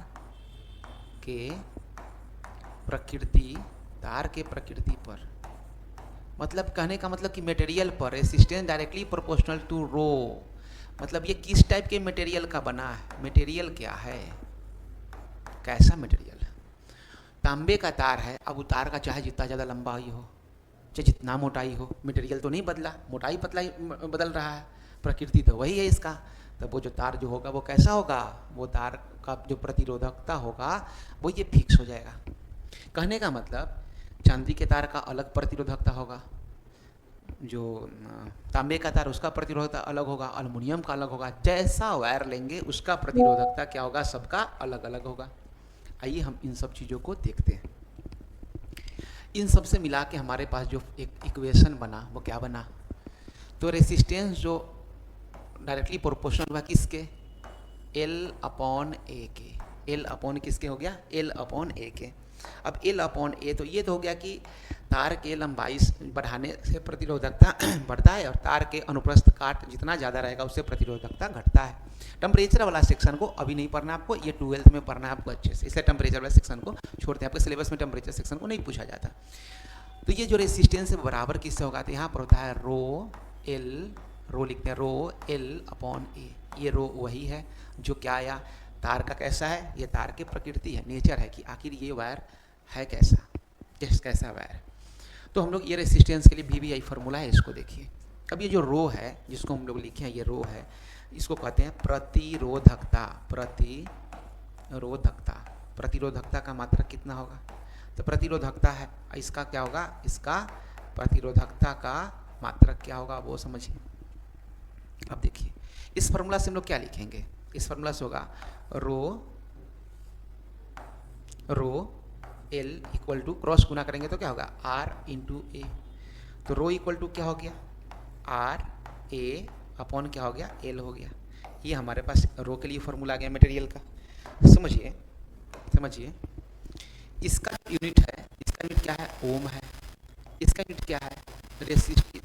के प्रकृति पर मतलब कहने का मतलब कि मटेरियल पर, रेसिस्टेंस डायरेक्टली प्रोपोर्शनल टू रो। मतलब ये किस टाइप के मटेरियल का बना है, मटेरियल क्या है, कैसा मटेरियल। तांबे का तार है, अब वो तार का चाहे जितना ज़्यादा लंबाई हो, चाहे जितना मोटाई हो, मटेरियल तो नहीं बदला, मोटाई पतला बदल रहा है, प्रकृति तो वही है इसका। तो वो जो तार जो होगा वो कैसा होगा, वो तार का जो प्रतिरोधकता होगा वो ये फिक्स हो जाएगा। कहने का मतलब चांदी के तार का अलग प्रतिरोधकता होगा, जो तांबे का तार उसका प्रतिरोधकता अलग होगा, अल्युमिनियम का अलग होगा। जैसा वायर लेंगे उसका प्रतिरोधकता क्या होगा, सबका अलग अलग होगा। आइए हम इन सब चीज़ों को देखते हैं। इन सब से मिला के हमारे पास जो एक इक्वेशन बना वो क्या बना, तो रेसिस्टेंस जो डायरेक्टली प्रोपोर्शनल हुआ किसके, L/A के। L/ किसके हो गया, L/A के। अब L/A तो ये तो हो गया कि तार के लंबाई बढ़ाने से प्रतिरोधकता बढ़ता है और तार के अनुप्रस्थ काट जितना ज़्यादा रहेगा उससे प्रतिरोधकता घटता है। टेम्परेचर वाला सेक्शन को अभी नहीं पढ़ना आपको, ये 12th में पढ़ना है आपको अच्छे से, इसलिए टेम्परेचर वाला सेक्शन को छोड़ते हैं, आपके सिलेबस में टेम्परेचर सेक्शन को नहीं पूछा जाता। तो ये जो रेसिस्टेंस बराबर किससे होगा, तो यहाँ पर होता है रो लिखते हैं, रो L/A। ये रो वही है जो क्या आया, तार का कैसा है, ये तार की प्रकृति है, नेचर है कि आखिर ये वायर है कैसा। कैसा वायर। तो हम लोग ये रेसिस्टेंस के लिए VVI फार्मूला है, इसको देखिए। अब ये जो रो है जिसको हम लोग लिखे हैं, ये रो है, इसको कहते हैं प्रतिरोधकता। प्रतिरोधकता का मात्रक कितना होगा? तो प्रतिरोधकता है, इसका क्या होगा? इसका प्रतिरोधकता का मात्रक क्या होगा वो समझिए। अब देखिए इस फार्मूला से हम लोग क्या लिखेंगे? इस फार्मूला से होगा रो L इक्वल टू, क्रॉस गुना करेंगे तो क्या होगा? R इंटू ए। तो रो इक्वल टू क्या हो गया? R A अपॉन क्या हो गया? L हो गया। ये हमारे पास रो के लिए फार्मूला आ गया मटेरियल का। समझिए इसका यूनिट है, इसका यूनिट क्या है? ओम है। इसका यूनिट क्या है?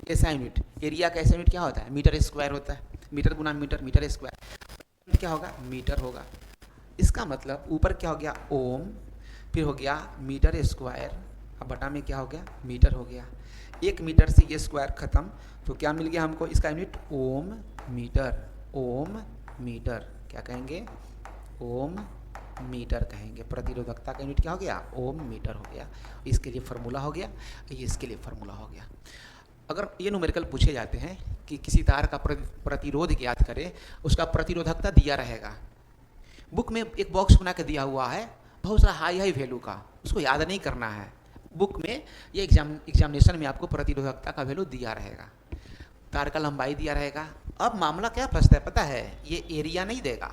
ऐसा यूनिट, एरिया का ऐसा यूनिट क्या होता है? मीटर स्क्वायर होता है। मीटर गुना मीटर स्क्वायर क्या होगा? मीटर होगा। इसका मतलब ऊपर क्या हो गया? ओम, फिर हो गया मीटर स्क्वायर, अब बटा में क्या हो गया? मीटर हो गया। 1 मीटर से ये स्क्वायर खत्म, तो क्या मिल गया हमको? इसका यूनिट ओम मीटर। क्या कहेंगे? ओम मीटर कहेंगे। प्रतिरोधकता का यूनिट क्या हो गया? ओम मीटर हो गया। इसके लिए फार्मूला हो गया, ये इसके लिए फार्मूला हो गया। अगर ये न्यूमेरिकल पूछे जाते हैं कि किसी तार का प्रतिरोध ज्ञात करें, उसका प्रतिरोधकता दिया रहेगा। बुक में एक बॉक्स बना के दिया हुआ है बहुत सारा हाई वैल्यू का, उसको याद नहीं करना है। बुक में ये एग्जामिनेशन में आपको प्रतिरोधकता का वैल्यू दिया रहेगा, तार का लंबाई दिया रहेगा। अब मामला क्या फंसता है पता है? ये एरिया नहीं देगा,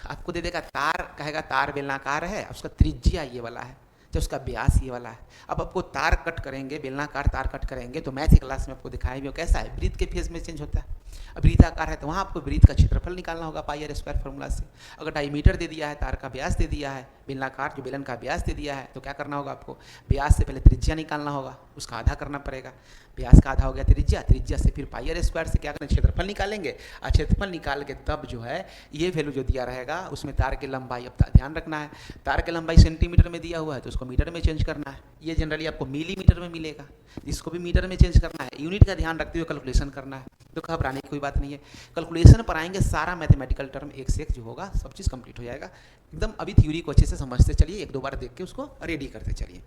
आपको दे देगा तार, कहेगा तार बेलनाकार है, उसका त्रिज्या ये वाला है, जब उसका व्यास ये वाला है। अब आपको तार कट करेंगे, बेलनाकार तार कट करेंगे, तो मैथ की क्लास में आपको दिखाया भी कैसा है, वृत्त के फेज में चेंज होता है। अब वृत्ताकार है तो वहाँ आपको वृत्त का क्षेत्रफल निकालना होगा पाई आर स्क्वायर फार्मूला से। अगर डायमीटर दे दिया है, तार का व्यास दे दिया है, बेलनाकार जो बेलन का व्यास दे दिया है, तो क्या करना होगा आपको? व्यास से पहले त्रिज्या निकालना होगा, उसका आधा करना पड़ेगा। व्यास का आधा हो गया त्रिज्या से फिर पाई आर स्क्वायर से क्या करें? क्षेत्रफल निकालेंगे। और क्षेत्रफल निकाल के तब जो है ये वैल्यू जो दिया रहेगा उसमें तार की लंबाई, अब ध्यान रखना है तार की लंबाई सेंटीमीटर में दिया हुआ है तो उसको मीटर में चेंज करना है। ये जनरली आपको मिलीमीटर में मिलेगा, इसको भी मीटर में चेंज करना है। यूनिट का ध्यान रखते हुए कैलकुलेशन करना है, तो घबराने की कोई बात नहीं है। कैलकुलेशन पर आएंगे, सारा मैथमेटिकल टर्म एक से एक जो होगा सब चीज़ कंप्लीट हो जाएगा एकदम। अभी थ्योरी को अच्छे से समझते चलिए, 1-2 बार देख के उसको रेडी करते चलिए।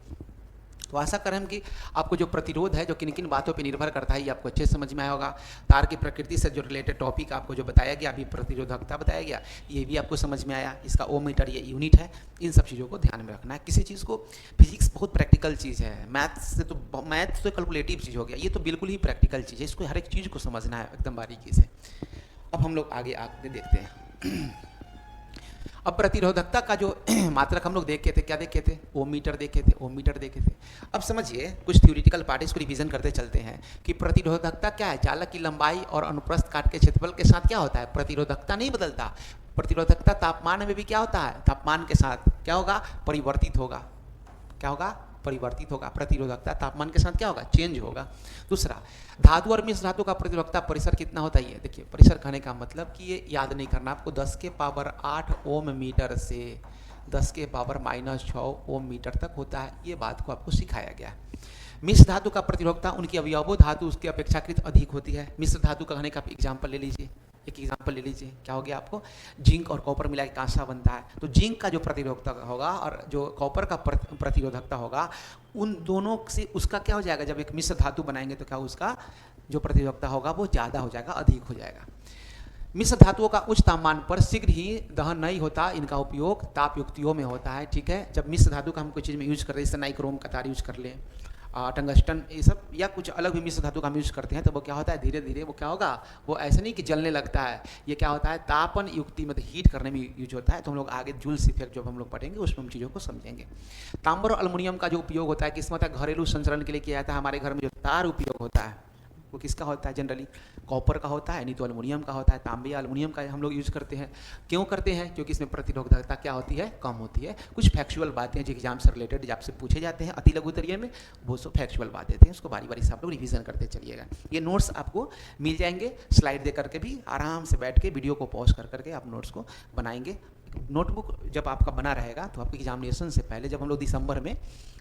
तो आशा करें हम कि आपको जो प्रतिरोध है, जो किन किन बातों पे निर्भर करता है, ये आपको अच्छे से समझ में आया होगा। तार की प्रकृति से जो रिलेटेड टॉपिक आपको जो बताया गया, अभी प्रतिरोधकता बताया गया, ये भी आपको समझ में आया। इसका ओम मीटर ये यूनिट है, इन सब चीज़ों को ध्यान में रखना है। किसी चीज़ को, फिजिक्स बहुत प्रैक्टिकल चीज़ है, मैथ तो कैलकुलेटिव चीज़ हो गया, ये तो बिल्कुल ही प्रैक्टिकल चीज़ है, इसको हर एक चीज़ को समझना है एकदम बारीकी से। अब हम लोग आगे देखते हैं। अब प्रतिरोधकता का जो मात्रक हम लोग देखे थे, क्या देखे थे? ओम मीटर देखे थे। अब समझिए कुछ थ्योरेटिकल पार्ट, इसको रिवीजन करते चलते हैं कि प्रतिरोधकता क्या है। चालक की लंबाई और अनुप्रस्थ काट के क्षेत्रफल के साथ क्या होता है? प्रतिरोधकता नहीं बदलता। प्रतिरोधकता तापमान में भी क्या होता है? तापमान के साथ क्या होगा? परिवर्तित होगा। क्या होगा? परिवर्तित होगा। प्रतिरोधकता तापमान के साथ क्या होगा? चेंज होगा। दूसरा, धातु और मिश्र धातु का प्रतिरोधकता परिसर कितना होता है? ये देखिए, परिसर कहने का मतलब कि ये याद नहीं करना आपको, 10 के पावर 8 ओम मीटर से 10 के पावर -6 ओम मीटर तक होता है। ये बात को आपको सिखाया गया है। मिश्र धातु का प्रतिरोधकता उनकी अवयवो धातु उसके अपेक्षाकृत अधिक होती है। मिश्र धातु का कहने का एग्जाम्पल ले लीजिए, एक एग्जाम्पल ले लीजिए, क्या हो गया आपको? जिंक और कॉपर मिला के कांसा बनता है, तो जिंक का जो प्रतिरोधकता होगा और जो कॉपर का प्रतिरोधकता होगा, उन दोनों से उसका क्या हो जाएगा? जब एक मिश्र धातु बनाएंगे तो क्या उसका जो प्रतिरोधकता होगा वो ज़्यादा हो जाएगा, अधिक हो जाएगा। मिश्र धातुओं का उच्च तापमान पर शीघ्र ही दहन नहीं होता, इनका उपयोग ताप युक्तियों में होता है। ठीक है, जब मिश्र धातु का हम कोई चीज़ में यूज कर रहे हैं, जैसे नाइक्रोम का तार यूज कर लें, टंगस्टन, ये सब, या कुछ अलग भी मिश्र धातु का हम यूज करते हैं, तो वो क्या होता है? धीरे धीरे वो क्या होगा? वो ऐसे नहीं कि जलने लगता है, ये क्या होता है? तापन युक्ति मतलब हीट करने में यूज होता है। तो हम लोग आगे जूल्स इफेक्ट जब हम लोग पढ़ेंगे उसमें हम चीज़ों को समझेंगे। तांबर और अल्युमिनियम का जो उपयोग होता है किस मतलब घरेलू संचरण के लिए किया जाता है। हमारे घर में जो तार उपयोग होता है वो किसका होता है? जनरली कॉपर का होता है, नहीं तो एल्युमिनियम का होता है। तांबे या एल्युमिनियम का हम लोग यूज करते हैं। क्यों करते हैं? क्योंकि इसमें प्रतिरोधकता क्या होती है? कम होती है। कुछ फैक्चुअल बातें जो एग्जाम से रिलेटेड आपसे पूछे जाते हैं अति लघु तरीके में, वो सब फैक्चुअल बातें थे, उसको बारी बारी से आप लोग रिवीजन करते चलिएगा। ये नोट्स आपको मिल जाएंगे स्लाइड दे करके भी, आराम से बैठ के वीडियो को पॉज कर करके आप नोट्स को बनाएंगे, नोटबुक जब आपका बना रहेगा तो आपके एग्जामिनेशन से पहले, जब हम लोग दिसंबर में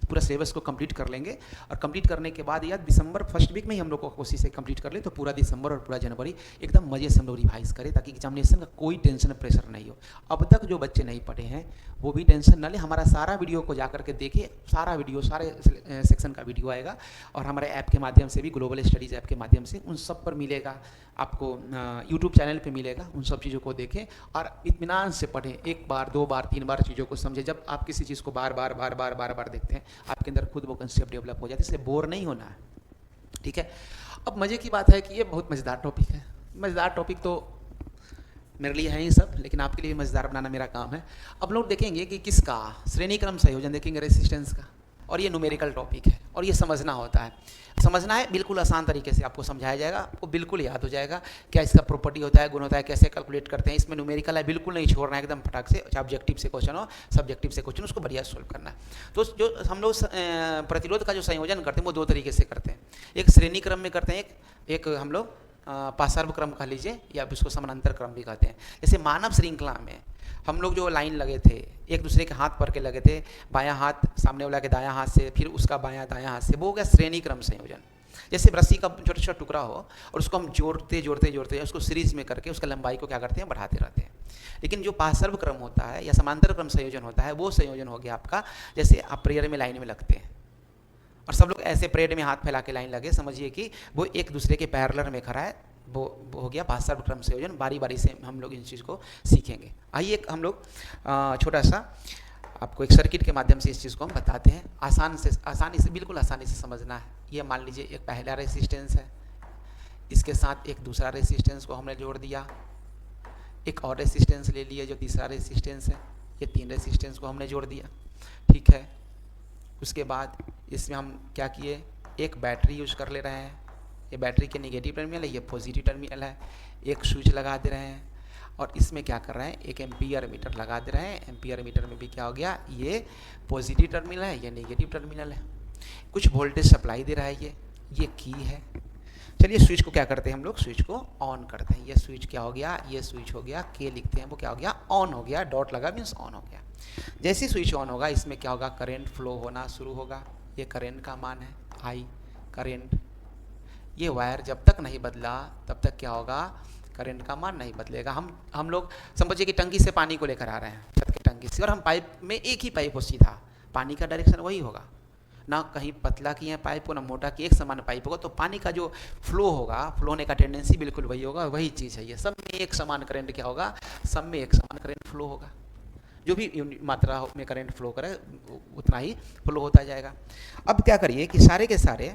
पूरा सिलेबस को कंप्लीट कर लेंगे, और कंप्लीट करने के बाद या दिसंबर फर्स्ट वीक में ही हम लोग को कोशिश से कंप्लीट कर ले, तो पूरा दिसंबर और पूरा जनवरी एकदम मजे से हम लोग रिवाइज करें, ताकि एग्जामिनेशन का कोई टेंशन प्रेशर नहीं हो। अब तक जो बच्चे नहीं पढ़े हैं वो भी टेंशन ना ले, हमारा सारा वीडियो को जा करके देखिए, सारा वीडियो सारे सेक्शन का वीडियो आएगा, और हमारे ऐप के माध्यम से भी, ग्लोबल स्टडीज़ ऐप के माध्यम से उन सब पर मिलेगा, आपको यूट्यूब चैनल पे मिलेगा। उन सब चीज़ों को देखें और इत्मीनान से पढ़ें, एक बार, दो बार, तीन बार चीज़ों को समझें। जब आप किसी चीज़ को बार बार देखते हैं, आपके अंदर खुद वो कंसेप्ट डेवलप हो जाता है, इसलिए बोर नहीं होना है, ठीक है। अब मज़े की बात है कि ये बहुत मज़ेदार टॉपिक है। मज़ेदार टॉपिक तो मेरे लिए है ही सब, लेकिन आपके लिए मज़ेदार बनाना मेरा काम है। अब लोग देखेंगे कि किसका श्रेणी क्रम संयोजन देखेंगे, रेसिस्टेंस का, और ये न्यूमेरिकल टॉपिक है, और ये समझना होता है। समझना है, बिल्कुल आसान तरीके से आपको समझाया जाएगा, आपको बिल्कुल याद हो जाएगा क्या इसका प्रॉपर्टी होता है, गुण होता है, कैसे कैलकुलेट करते हैं। इसमें न्यूमेरिकल है, बिल्कुल नहीं छोड़ना है, एकदम फटाक से, चाहे ऑब्जेक्टिव से क्वेश्चन हो, सब्जेक्टिव से क्वेश्चन, उसको बढ़िया सोल्व करना है। तो जो हम लोग प्रतिरोध का जो संयोजन करते हैं वो दो तरीके से करते हैं, एक श्रेणी क्रम में करते हैं, एक हम लोग पार्श्व क्रम कह लीजिए, या उसको समानांतर क्रम भी कहते हैं। जैसे मानव श्रृंखला में हम लोग जो लाइन लगे थे, एक दूसरे के हाथ पर के लगे थे, बायां हाथ सामने वाला के दायां हाथ से, फिर उसका बायां दायां हाथ से, वो हो गया श्रेणी क्रम संयोजन। जैसे रस्सी का छोटा छोटा टुकड़ा हो और उसको हम जोड़ते उसको सीरीज में करके उसका लंबाई को क्या करते हैं, बढ़ाते रहते हैं। लेकिन जो पार्श्व क्रम होता है या समांतर क्रम संयोजन होता है, वो संयोजन हो गया आपका, जैसे आप प्रेयर में लाइन में लगते हैं और सब लोग ऐसे प्रेयर में हाथ फैला के लाइन लगे, समझिए कि वो एक दूसरे के पैरेलल में खड़ा है, वो हो गया पार्श्व क्रम संयोजन। बारी बारी से हम लोग इन चीज़ को सीखेंगे। आइए हम लोग छोटा सा आपको एक सर्किट के माध्यम से इस चीज़ को हम बताते हैं, आसानी से बिल्कुल आसानी से समझना है। ये मान लीजिए एक पहला रेसिस्टेंस है, इसके साथ एक दूसरा रेसिस्टेंस को हमने जोड़ दिया, एक और रेसिस्टेंस ले लिया जो तीसरा रेसिस्टेंस है, ये तीन रेसिस्टेंस को हमने जोड़ दिया, ठीक है। उसके बाद इसमें हम क्या किए, एक बैटरी यूज कर ले रहे हैं, ये बैटरी के नेगेटिव टर्मिनल है, ये पॉजिटिव टर्मिनल है, एक स्विच लगा दे रहे हैं, और इसमें क्या कर रहे हैं, एक एम्पियर मीटर लगा दे रहे हैं। एम्पियर मीटर में भी क्या हो गया, ये पॉजिटिव टर्मिनल है, ये नेगेटिव टर्मिनल है। कुछ वोल्टेज सप्लाई दे रहा है, ये की है। चलिए स्विच को क्या करते हैं हम लोग, स्विच को ऑन करते हैं। ये स्विच क्या हो गया, ये स्विच हो गया, के लिखते हैं, वो क्या हो गया, ऑन हो गया, डॉट लगा मीन्स ऑन हो गया। जैसे स्विच ऑन होगा, इसमें क्या होगा, करंट फ्लो होना शुरू होगा। ये करंट का मान है आई, करंट। ये वायर जब तक नहीं बदला तब तक क्या होगा, करंट का मान नहीं बदलेगा। हम लोग समझिए कि टंकी से पानी को लेकर आ रहे हैं, छत की टंकी से, और हम पाइप में एक ही पाइप हो सीधा, पानी का डायरेक्शन वही होगा, ना कहीं पतला किए पाइप को ना मोटा की, एक समान पाइप होगा, तो पानी का जो फ्लो होगा, फ्लो होने का टेंडेंसी बिल्कुल वही होगा। वही चीज़ है ये, सब में एक समान करंट क्या होगा, सब में एक समान करंट फ्लो होगा। जो भी मात्रा में करंट फ्लो करे उतना ही फ्लो होता जाएगा। अब क्या करिए कि सारे के सारे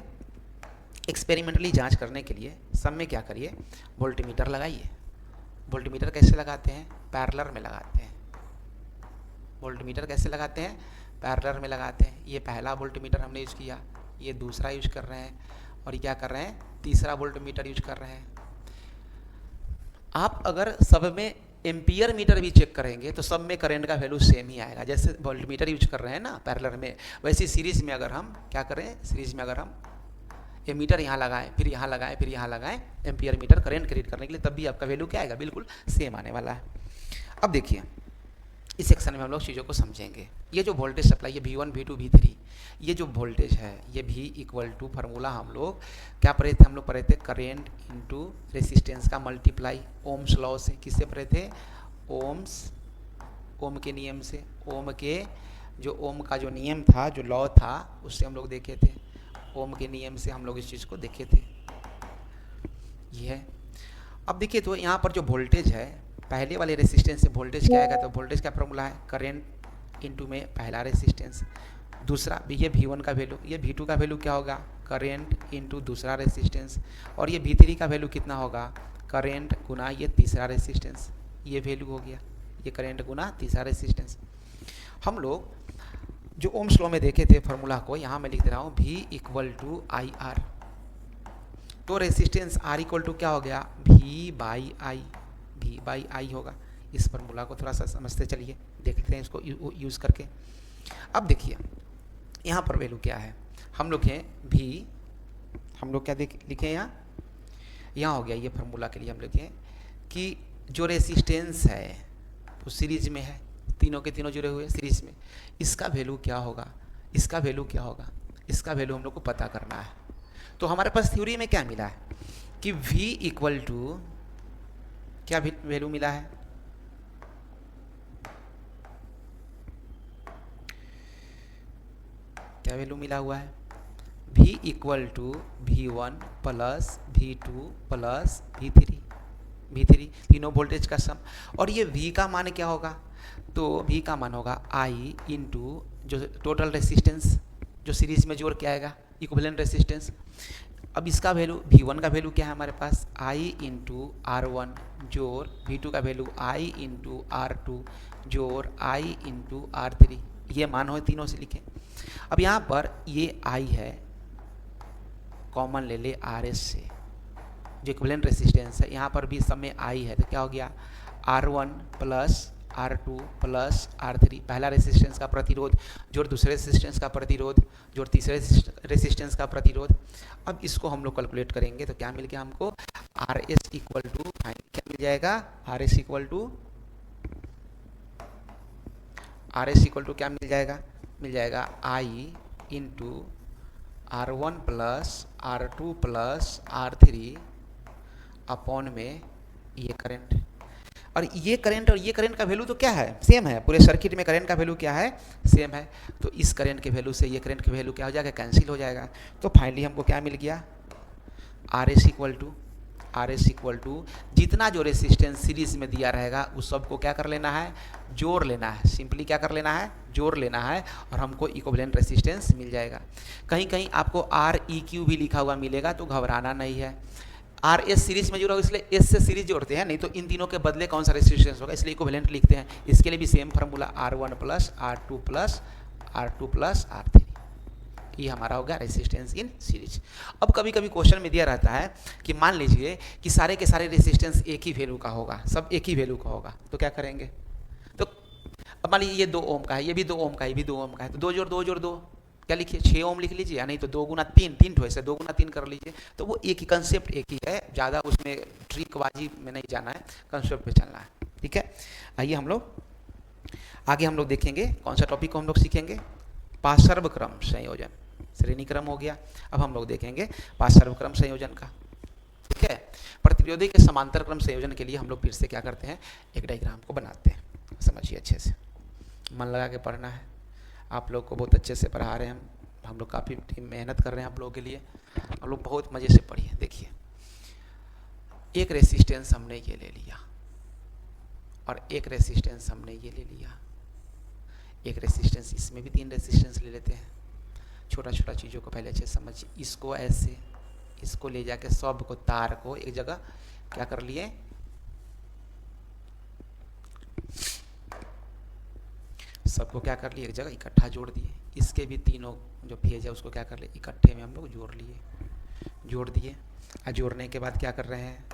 एक्सपेरिमेंटली जांच करने के लिए सब में क्या करिए, वोल्टमीटर लगाइए। वोल्टमीटर कैसे लगाते हैं, पैरेलल में लगाते हैं। वोल्टमीटर कैसे लगाते हैं, पैरेलल में लगाते हैं। ये पहला वोल्टमीटर हमने यूज़ किया, ये दूसरा यूज कर रहे हैं, और ये क्या कर रहे हैं, तीसरा वोल्टमीटर यूज कर रहे हैं। आप अगर सब में एम्पियर मीटर भी चेक करेंगे तो सब में करंट का वैल्यू सेम ही आएगा। जैसे वोल्टमीटर यूज कर रहे हैं ना पैरेलल में, वैसे सीरीज में अगर हम क्या करें, सीरीज में अगर हम मीटर यहाँ लगाएं, फिर यहाँ लगाएं, फिर यहाँ लगाएं, एम्पियर मीटर करंट क्रिएट करने के लिए, तब भी आपका वैल्यू क्या आएगा, बिल्कुल सेम आने वाला है। अब देखिए इस सेक्शन में हम लोग चीज़ों को समझेंगे। ये जो वोल्टेज सप्लाई है V1, V2, V3, ये जो वोल्टेज है ये V इक्वल टू फार्मूला हम लोग क्या पढ़े थे, हम लोग पढ़े थे करेंट इनटू रेसिस्टेंस का मल्टीप्लाई ओम्स लॉ से। किससे पढ़े थे, ओम के नियम से। ओम का जो नियम था, जो लॉ था, उससे हम लोग देखे थे। ओम के नियम से हम लोग इस चीज़ को देखे थे। ये है। अब देखिए तो यहाँ पर जो वोल्टेज है, पहले वाले रेसिस्टेंस से वोल्टेज क्या आएगा, तो वोल्टेज का फॉर्मूला है करंट इनटू में पहला रेसिस्टेंस, दूसरा ये V1 का वैल्यू, ये V2 का वैल्यू क्या होगा, करंट इनटू दूसरा रेसिस्टेंस, और ये V3 का वैल्यू कितना होगा, करंट गुना ये तीसरा रेसिस्टेंस। ये वैल्यू हो गया, ये करंट गुना तीसरा रेसिस्टेंस। हम लोग जो ओम्स लॉ में देखे थे फार्मूला को, यहाँ मैं लिख दे रहा हूँ V equal to I R. तो रेसिस्टेंस R इक्वल टू क्या हो गया, V बाई आई होगा। इस फार्मूला को थोड़ा सा समझते चलिए, देखते हैं इसको यूज़ करके। अब देखिए यहाँ पर वैल्यू क्या है, हम लोग हैं V, हम लोग क्या लिखे यहाँ हो गया। ये फार्मूला के लिए हम लिखे कि जो रेसिस्टेंस है तो सीरीज में है, तीनों के तीनों जुड़े हुए सीरीज में। इसका वैल्यू क्या होगा, इसका वैल्यू क्या होगा, इसका वैल्यू हम लोग को पता करना है। तो हमारे पास थ्योरी में क्या मिला है कि v इक्वल टू क्या वैल्यू मिला है, क्या वैल्यू मिला हुआ है, v इक्वल टू v1 प्लस v2 प्लस v3 तीनों वोल्टेज का सम। और ये v का मान क्या होगा, तो v का मान होगा i इंटू जो टोटल रेसिस्टेंस जो सीरीज में जोड़ के आएगा, इक्विवेलेंट रेसिस्टेंस। अब इसका वैल्यू v1 का वैल्यू क्या है हमारे पास, i इंटू R1 जोड़ v2 का वैल्यू i इंटू R2 जोड़ i इंटू R3, ये मान हो तीनों से लिखें। अब यहाँ पर ये i है, कॉमन ले ले RS से, जो इक्विवेलेंट रेसिस्टेंस है, यहाँ पर भी सब में i है, तो क्या हो गया R1 plus R2 plus R3, पहला रेसिस्टेंस का प्रतिरोध जोड़ दूसरे रेसिस्टेंस का प्रतिरोध जोड़ तीसरे रेसिस्टेंस का प्रतिरोध। अब इसको हम लोग कैलकुलेट करेंगे तो क्या मिल गया हमको, RS इक्वल टू क्या मिल जाएगा, RS इक्वल टू क्या मिल जाएगा I into R1 plus R2 plus R3 upon में ये करंट। और ये करंट का वैल्यू तो क्या है, सेम है, पूरे सर्किट में करंट का वैल्यू क्या है, सेम है। तो इस करंट के वैल्यू से ये करंट के वैल्यू क्या हो जाएगा, कैंसिल हो जाएगा। तो फाइनली हमको क्या मिल गया, RS इक्वल टू जितना जो रेसिस्टेंस सीरीज में दिया रहेगा उस सबको क्या कर लेना है, जोड़ लेना है, सिंपली क्या कर लेना है, जोड़ लेना है, और हमको इक्विवेलेंट रेसिस्टेंस मिल जाएगा। कहीं कहीं आपको REQ भी लिखा हुआ मिलेगा, तो घबराना नहीं है। RS सीरीज में जुड़ा होगा इसलिए S से सीरीज जोड़ते हैं, नहीं तो इन तीनों के बदले कौन सा रेसिस्टेंस होगा, इसलिए इक्विवेलेंट लिखते हैं। इसके लिए भी same formula R1 plus R2 plus R3, ये हमारा होगा रेसिस्टेंस इन सीरीज। अब कभी कभी क्वेश्चन में दिया रहता है कि मान लीजिए कि सारे के सारे रेसिस्टेंस एक ही वैल्यू का होगा, सब एक ही वैल्यू का होगा, तो क्या करेंगे। तो अब मान लीजिए ये 2 ओम का है, ये भी 2 ओम का है, ये भी 2 ओम का है, तो 2 जोड़ 2 क्या लिखिए, 6 ओम लिख लीजिए, या नहीं तो 2 गुना 3 ठो ऐसे 2 गुना 3 कर लीजिए। तो वो एक ही कंसेप्ट एक ही है, ज़्यादा उसमें ट्रिकबाजी में नहीं जाना है, कंसेप्ट पे चलना है, ठीक है। आइए हम लोग आगे हम लोग देखेंगे कौन सा टॉपिक को हम लोग सीखेंगे, पार्श्वक्रम संयोजन। श्रेणी क्रम हो गया, अब हम लोग देखेंगे पार्श्वक्रम संयोजन का, ठीक है। प्रतिरोधी के समांतर क्रम संयोजन के लिए हम लोग फिर से क्या करते हैं, एक डायग्राम को बनाते हैं। समझिए अच्छे से, मन लगा के पढ़ना है, आप लोग को बहुत अच्छे से पढ़ा रहे हैं हम लोग, काफ़ी मेहनत कर रहे हैं आप लोगों के लिए, आप लोग बहुत मज़े से पढ़िए। देखिए एक रेसिस्टेंस हमने ये ले लिया और एक रेसिस्टेंस हमने ये ले लिया, एक रेसिस्टेंस, इसमें भी 3 रेसिस्टेंस ले लेते हैं। छोटा छोटा चीज़ों को पहले अच्छे से समझिए। इसको ऐसे, इसको ले जाके सब को तार को एक जगह क्या कर लिए, सबको क्या कर लिए, एक जगह इकट्ठा जोड़ दिए। इसके भी तीनों जो फेज है उसको क्या कर लिए, इकट्ठे में हम लोग जोड़ दिए। और जोड़ने के बाद क्या कर रहे हैं,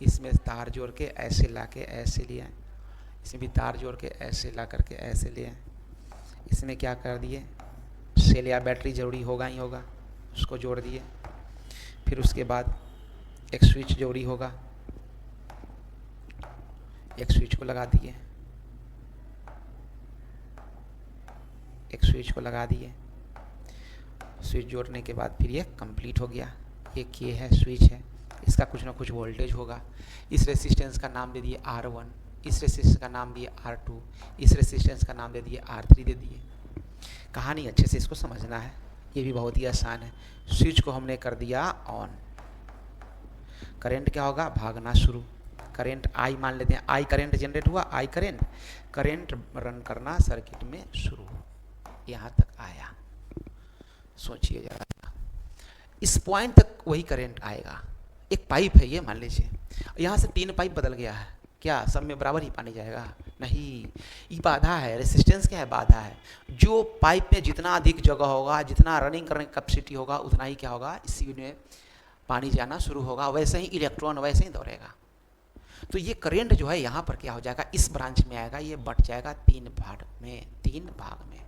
इसमें तार जोड़ के ऐसे ला के ऐसे लिए, इसमें भी तार जोड़ के ऐसे ला करके ऐसे लिए, इसमें क्या कर दिए, सेल या बैटरी जरूरी होगा ही होगा, उसको जोड़ दिए। फिर उसके बाद एक स्विच जरूरी होगा, एक स्विच को लगा दिए, एक स्विच को लगा दिए। स्विच जोड़ने के बाद फिर ये कंप्लीट हो गया। एक ये है स्विच है, इसका कुछ ना कुछ वोल्टेज होगा। इस रेसिस्टेंस का नाम दे दिए R1, इस रेसिस्टेंस का नाम दिए R2, इस रेसिस्टेंस का नाम दे दिए R3 दे दिए। कहानी अच्छे से इसको समझना है, ये भी बहुत ही आसान है। स्विच को हमने कर दिया ऑन, करंट क्या होगा, भागना शुरू। करंट I मान लेते हैं, I करंट जनरेट हुआ, I करंट रन करना सर्किट में शुरू, यहाँ तक आया। सोचिए जरा, इस पॉइंट तक वही करंट आएगा। एक पाइप है ये, मान लीजिए यहाँ से 3 पाइप बदल गया है, क्या सब में बराबर ही पानी जाएगा, नहीं, ये बाधा है। रेसिस्टेंस क्या है, बाधा है। जो पाइप में जितना अधिक जगह होगा, जितना रनिंग करने की कैपेसिटी होगा, उतना ही क्या होगा, इसी में पानी जाना शुरू होगा, वैसे ही इलेक्ट्रॉन वैसे ही दौड़ेगा। तो ये करंट जो है यहाँ पर क्या हो जाएगा, इस ब्रांच में आएगा, ये बट जाएगा 3 भाग में।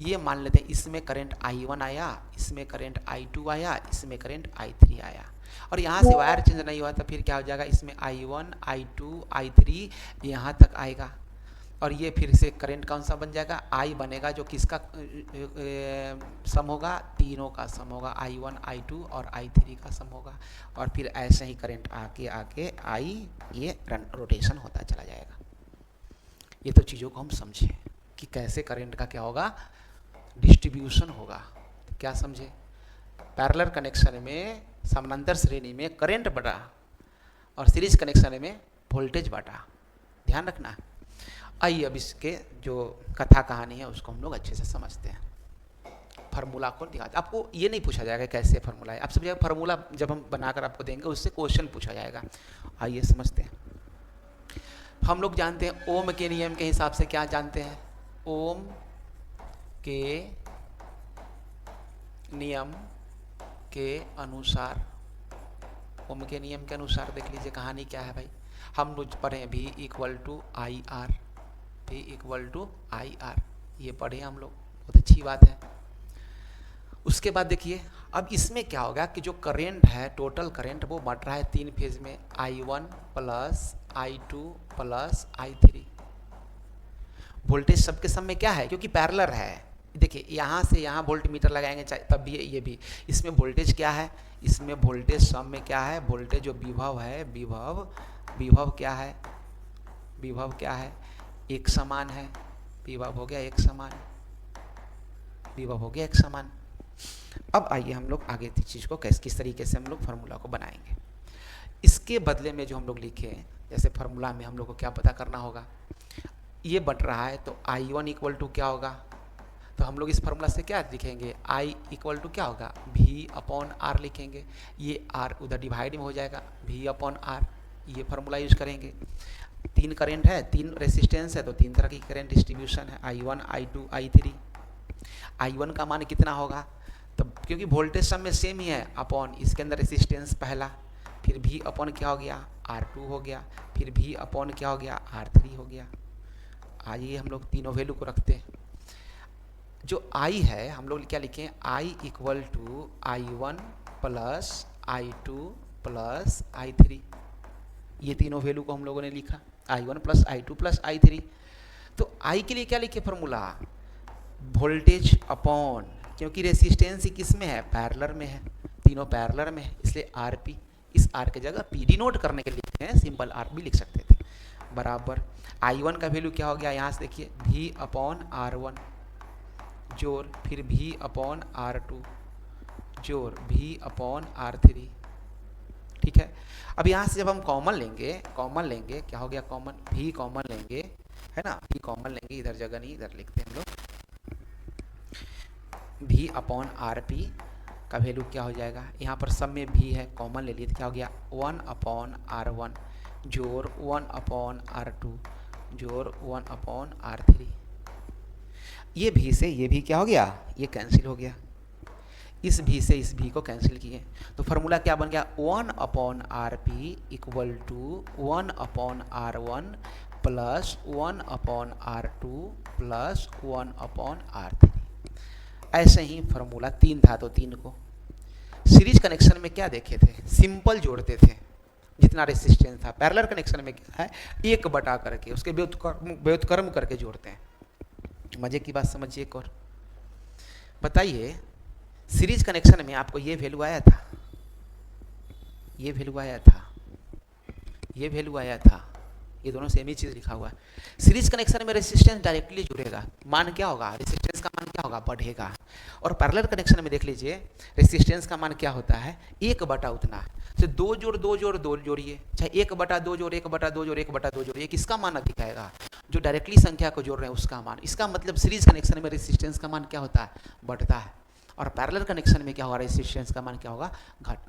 ये मान लेते हैं इसमें करंट I1 आया, इसमें करंट I2 आया, इसमें करंट I3 आया। और यहाँ से वायर चेंज नहीं हुआ तो फिर क्या हो जाएगा, इसमें I1 I2 I3 यहाँ तक आएगा। और ये फिर से करंट कौन सा बन जाएगा, I बनेगा, जो किसका सम होगा, तीनों का सम होगा, I1 I2 और I3 का सम होगा। और फिर ऐसे ही करंट आके आके ये रोटेशन होता चला जाएगा। ये तो चीज़ों को हम समझे कि कैसे करंट का क्या होगा, डिस्ट्रीब्यूशन होगा। क्या समझे, पैरेलल कनेक्शन में समानांतर श्रेणी में करंट बढ़ा और सीरीज कनेक्शन में वोल्टेज बढ़ा, ध्यान रखना। आइए अब इसके जो कथा कहानी है उसको हम लोग अच्छे से समझते हैं। फार्मूला को दिखाते, आपको ये नहीं पूछा जाएगा कैसे फार्मूला है, आप समझिए फार्मूला जब हम बनाकर आपको देंगे उससे क्वेश्चन पूछा जाएगा। आइए समझते हैं। हम लोग जानते हैं ओम के नियम के हिसाब से, क्या जानते हैं, ओम के नियम के अनुसार, ओम के नियम के अनुसार देख लीजिए कहानी क्या है भाई। हम लोग पढ़े V = IR, V = IR, ये पढ़े हम लोग, बहुत अच्छी बात है। उसके बाद देखिए अब इसमें क्या होगा कि जो करंट है, टोटल करंट वो बढ़ रहा है तीन फेज में, I1 + I2 + I3। वोल्टेज सबके सब में क्या है, क्योंकि पैरेलल है, देखिए यहाँ से यहाँ वोल्ट मीटर लगाएंगे तब भी ये भी, इसमें वोल्टेज क्या है, इसमें वोल्टेज सब में क्या है, वोल्टेज जो विभव है, विभव क्या है, विभव क्या है, एक समान है, विभव हो गया एक समान, विभव हो गया एक समान। अब आइए हम लोग आगे की चीज़ को किस तरीके से हम लोग फार्मूला को बनाएंगे। इसके बदले में जो हम लोग लिखे, जैसे फार्मूला में हम लोग को क्या पता करना होगा, ये बढ़ रहा है तो I1 = क्या होगा, तो हम लोग इस फार्मूला से क्या लिखेंगे, I = क्या होगा, V/R लिखेंगे। ये R उधर डिवाइड में हो जाएगा, V/R, ये फार्मूला यूज करेंगे। तीन करंट है, तीन रेसिस्टेंस है, तो तीन तरह की करंट डिस्ट्रीब्यूशन है, I1 I2 I3। I1 का मान कितना होगा, तो क्योंकि वोल्टेज सब में सेम ही है, अपॉन इसके अंदर रेसिस्टेंस पहला, फिर V/ क्या हो गया, R2 हो गया, फिर V/ क्या हो गया, R3 हो गया। आइए हम लोग तीनों वैल्यू को रखते हैं। जो I है हम लोग क्या लिखें, I = I1 + I2 + I3, ये तीनों वैल्यू को हम लोगों ने लिखा, I1 + I2 + I3। तो I के लिए क्या लिखे फार्मूला, वोल्टेज अपॉन, क्योंकि रेसिस्टेंस ही किस में है, पैरेलल में है, तीनों पैरेलल में है, इसलिए RP, इस R के जगह P डिनोट करने के लिए लिखते हैं, सिंपल R भी लिख सकते थे, बराबर I1 का वैल्यू क्या हो गया, यहाँ से देखिए V/R1 जोड़, फिर V/R2 जोड़, V/R3, ठीक है। अब यहाँ से जब हम कॉमन लेंगे क्या हो गया, कॉमन V कॉमन लेंगे, है ना, V कॉमन लेंगे, इधर जगह नहीं, इधर लिखते हैं हम लोग, V/RP का वैल्यू क्या हो जाएगा, यहाँ पर सब में V है, कॉमन ले लिए तो क्या हो गया, 1/R1 जोड़ 1/R2 जोड़ 1/R3। ये V से ये भी क्या हो गया, ये कैंसिल हो गया, इस V से इस V को कैंसिल किए, तो फार्मूला क्या बन गया, 1/RP = 1/R1 + 1/R2 + 1/R3। ऐसे ही फार्मूला तीन था, तो तीन को सीरीज कनेक्शन में क्या देखे थे, सिंपल जोड़ते थे, जितना रेसिस्टेंस था। पैरेलल कनेक्शन में क्या है, एक बटा करके उसके व्युत्क्रम करके जोड़ते हैं। मजे की बात समझिए एक और बताइए, सीरीज कनेक्शन में आपको ये वैल्यू आया था, ये वैल्यू आया था, ये वैल्यू आया था, ये दोनों सेम ही चीज़ लिखा हुआ है। सीरीज कनेक्शन में रेसिस्टेंस डायरेक्टली जुड़ेगा, मान क्या होगा, रेसिस्टेंस का मान क्या होगा, बढ़ेगा। और पैरेलल कनेक्शन में देख लीजिए रेसिस्टेंस का मान क्या होता है, एक बटा उतना, तो दो जोड़ दो जोड़ दो जोड़िए, चाहे 1/2 जोड़ 1/2 जोड़ 1/2 जोड़िए, किसका मान अधिक आएगा, जो डायरेक्टली संख्या को जोड़ रहे हैं उसका मान। इसका मतलब सीरीज कनेक्शन में रेसिस्टेंस का मान क्या होता है, बढ़ता है, और पैरेलल कनेक्शन में क्या होगा, रेसिस्टेंस का मान क्या होगा,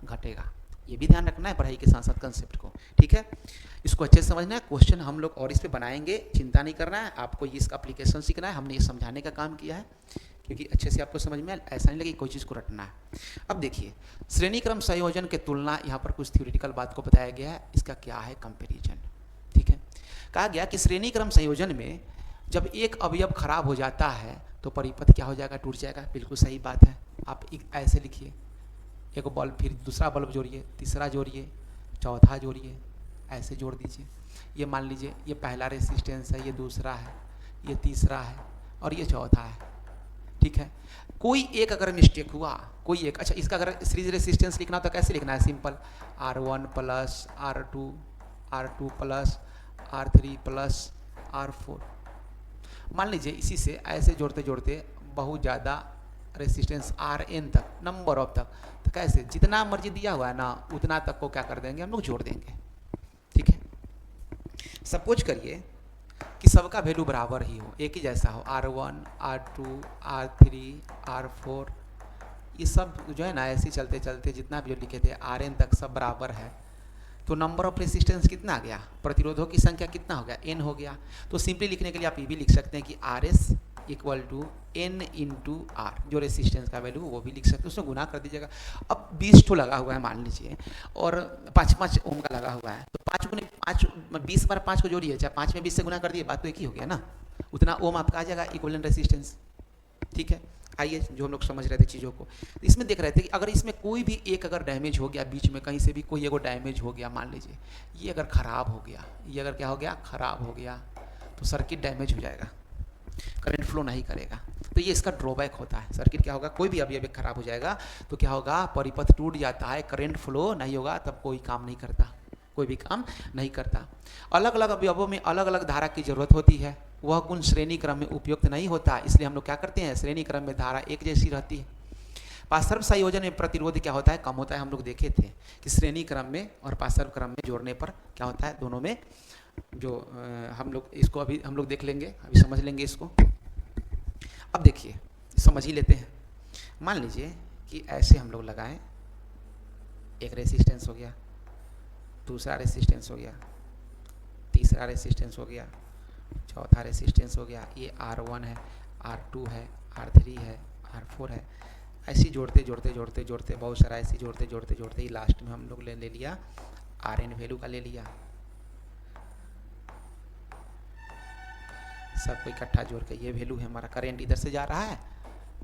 घटेगा। ये भी ध्यान रखना है पढ़ाई के साथ साथ कंसेप्ट को, ठीक है। इसको अच्छे से समझना है, क्वेश्चन हम लोग और इस पे बनाएंगे, चिंता नहीं करना है, आपको ये इसका एप्लीकेशन सीखना है, हमने ये समझाने का काम किया है, क्योंकि अच्छे से आपको समझ में ऐसा नहीं लगे कोई चीज़ को रटना है। अब देखिए श्रेणी क्रम संयोजन के तुलना, यहाँ पर कुछ थ्योरेटिकल बात को बताया गया है, इसका क्या है कंपेरिजन, ठीक है। कहा गया कि श्रेणी क्रम संयोजन में जब एक अवयव खराब हो जाता है तो परिपथ क्या हो जाएगा, टूट जाएगा, बिल्कुल सही बात है। आप एक ऐसे लिखिए, एक बल्ब, फिर दूसरा बल्ब जोड़िए, तीसरा जोड़िए, चौथा जोड़िए, ऐसे जोड़ दीजिए। ये मान लीजिए ये पहला रेसिस्टेंस है, ये दूसरा है, ये तीसरा है और ये चौथा है, ठीक है। कोई एक अगर मिस्टेक हुआ, कोई एक, अच्छा इसका अगर सीरीज रेसिस्टेंस लिखना तो कैसे लिखना है, simple R1 plus R2, R2 plus R3 plus R4। मान लीजिए इसी से ऐसे जोड़ते जोड़ते बहुत ज़्यादा रेसिस्टेंस Rn तक, नंबर ऑफ तक, तो कैसे जितना मर्जी दिया हुआ है ना उतना तक को क्या कर देंगे हम लोग, जोड़ देंगे, ठीक है। सपोज करिए कि सबका वैल्यू बराबर ही हो, एक ही जैसा हो, R1 R2 R3 R4, ये सब जो है ना ऐसे चलते चलते जितना भी जो लिखे थे Rn तक सब बराबर है, तो नंबर ऑफ रेसिस्टेंस कितना आ गया, प्रतिरोधों की संख्या कितना हो गया, n हो गया। तो सिंपली लिखने के लिए आप ये भी लिख सकते हैं कि Rs equal to n into R, जो रेसिस्टेंस का वैल्यू वो भी लिख सकते हैं, उसमें गुना कर दीजिएगा। अब 20 ठो लगा हुआ है मान लीजिए, और 5-5 ओम का लगा हुआ है, तो 5 गुने 5, 20 बार 5 को जोड़िए, चाहे 5 में 20 से गुना कर दिए, बात तो एक ही हो गया ना, उतना ओम आपका आ जाएगा इक्विवेलेंट रेसिस्टेंस, ठीक है। आइए जो हम लोग समझ रहे थे चीज़ों को, तो इसमें देख रहे थे कि अगर इसमें कोई भी एक अगर डैमेज हो गया, बीच में कहीं से भी कोई एगो डैमेज हो गया, मान लीजिए ये अगर ख़राब हो गया, ये अगर क्या हो गया, ख़राब हो गया, तो सर्किट डैमेज हो जाएगा, करंट फ्लो नहीं करेगा। तो ये इसका ड्रॉबैक होता है, सर्किट क्या होगा, कोई भी अवयव खराब हो जाएगा तो क्या होगा, परिपथ टूट जाता है, करंट फ्लो नहीं होगा, तब कोई काम नहीं करता, कोई भी काम नहीं करता। अलग अलग अवयवों में अलग अलग धारा की जरूरत होती है, वह गुण श्रेणी क्रम में उपयुक्त नहीं होता, इसलिए हम लोग क्या करते हैं, श्रेणी क्रम में धारा एक जैसी रहती है। पार्श्व संयोजन में प्रतिरोध क्या होता है, कम होता है। हम लोग देखे थे कि श्रेणी क्रम में और पार्श्व क्रम में जोड़ने पर क्या होता है, दोनों में जो हम लोग इसको अभी हम लोग देख लेंगे, अभी समझ लेंगे इसको। अब देखिए समझ ही लेते हैं। मान लीजिए कि ऐसे हम लोग लगाएं, एक रेसिस्टेंस हो गया, दूसरा रेसिस्टेंस हो गया, तीसरा रेसिस्टेंस हो गया, चौथा रेसिस्टेंस हो गया, ये R1 है, R2 है, R3 है, R4 है, ऐसे जोड़ते जोड़ते जोड़ते जोड़ते बहुत सारा ऐसे जोड़ते जोड़ते जोड़ते ही लास्ट में हम लोग ले लिया Rn वैल्यू का ले लिया, सबको इकट्ठा जोड़ के ये वैल्यू है हमारा। करंट इधर से जा रहा है,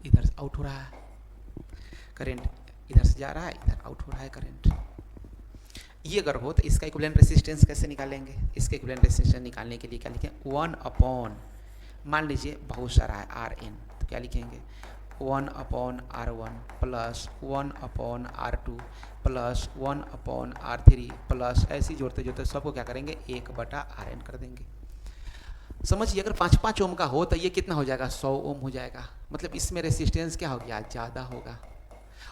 इधर आउट हो रहा है, करंट इधर से जा रहा है, इधर आउट हो रहा है करंट। ये अगर हो तो इसका इक्विवेलेंट रेसिस्टेंस कैसे निकालेंगे, इसके इक्विवेलेंट रेसिस्टेंस निकालने के लिए क्या लिखें, 1 अपॉन, मान लीजिए बहुत सारा है Rn, तो क्या लिखेंगे 1 upon R1 plus 1 upon R2 plus 1 upon R3 plus, ऐसे जोड़ते जोड़ते सबको क्या करेंगे 1/Rn कर देंगे। समझिए अगर 5-5 ओम का हो तो ये कितना हो जाएगा, 100 ओम हो जाएगा, मतलब इसमें रेसिस्टेंस क्या हो गया, ज़्यादा होगा।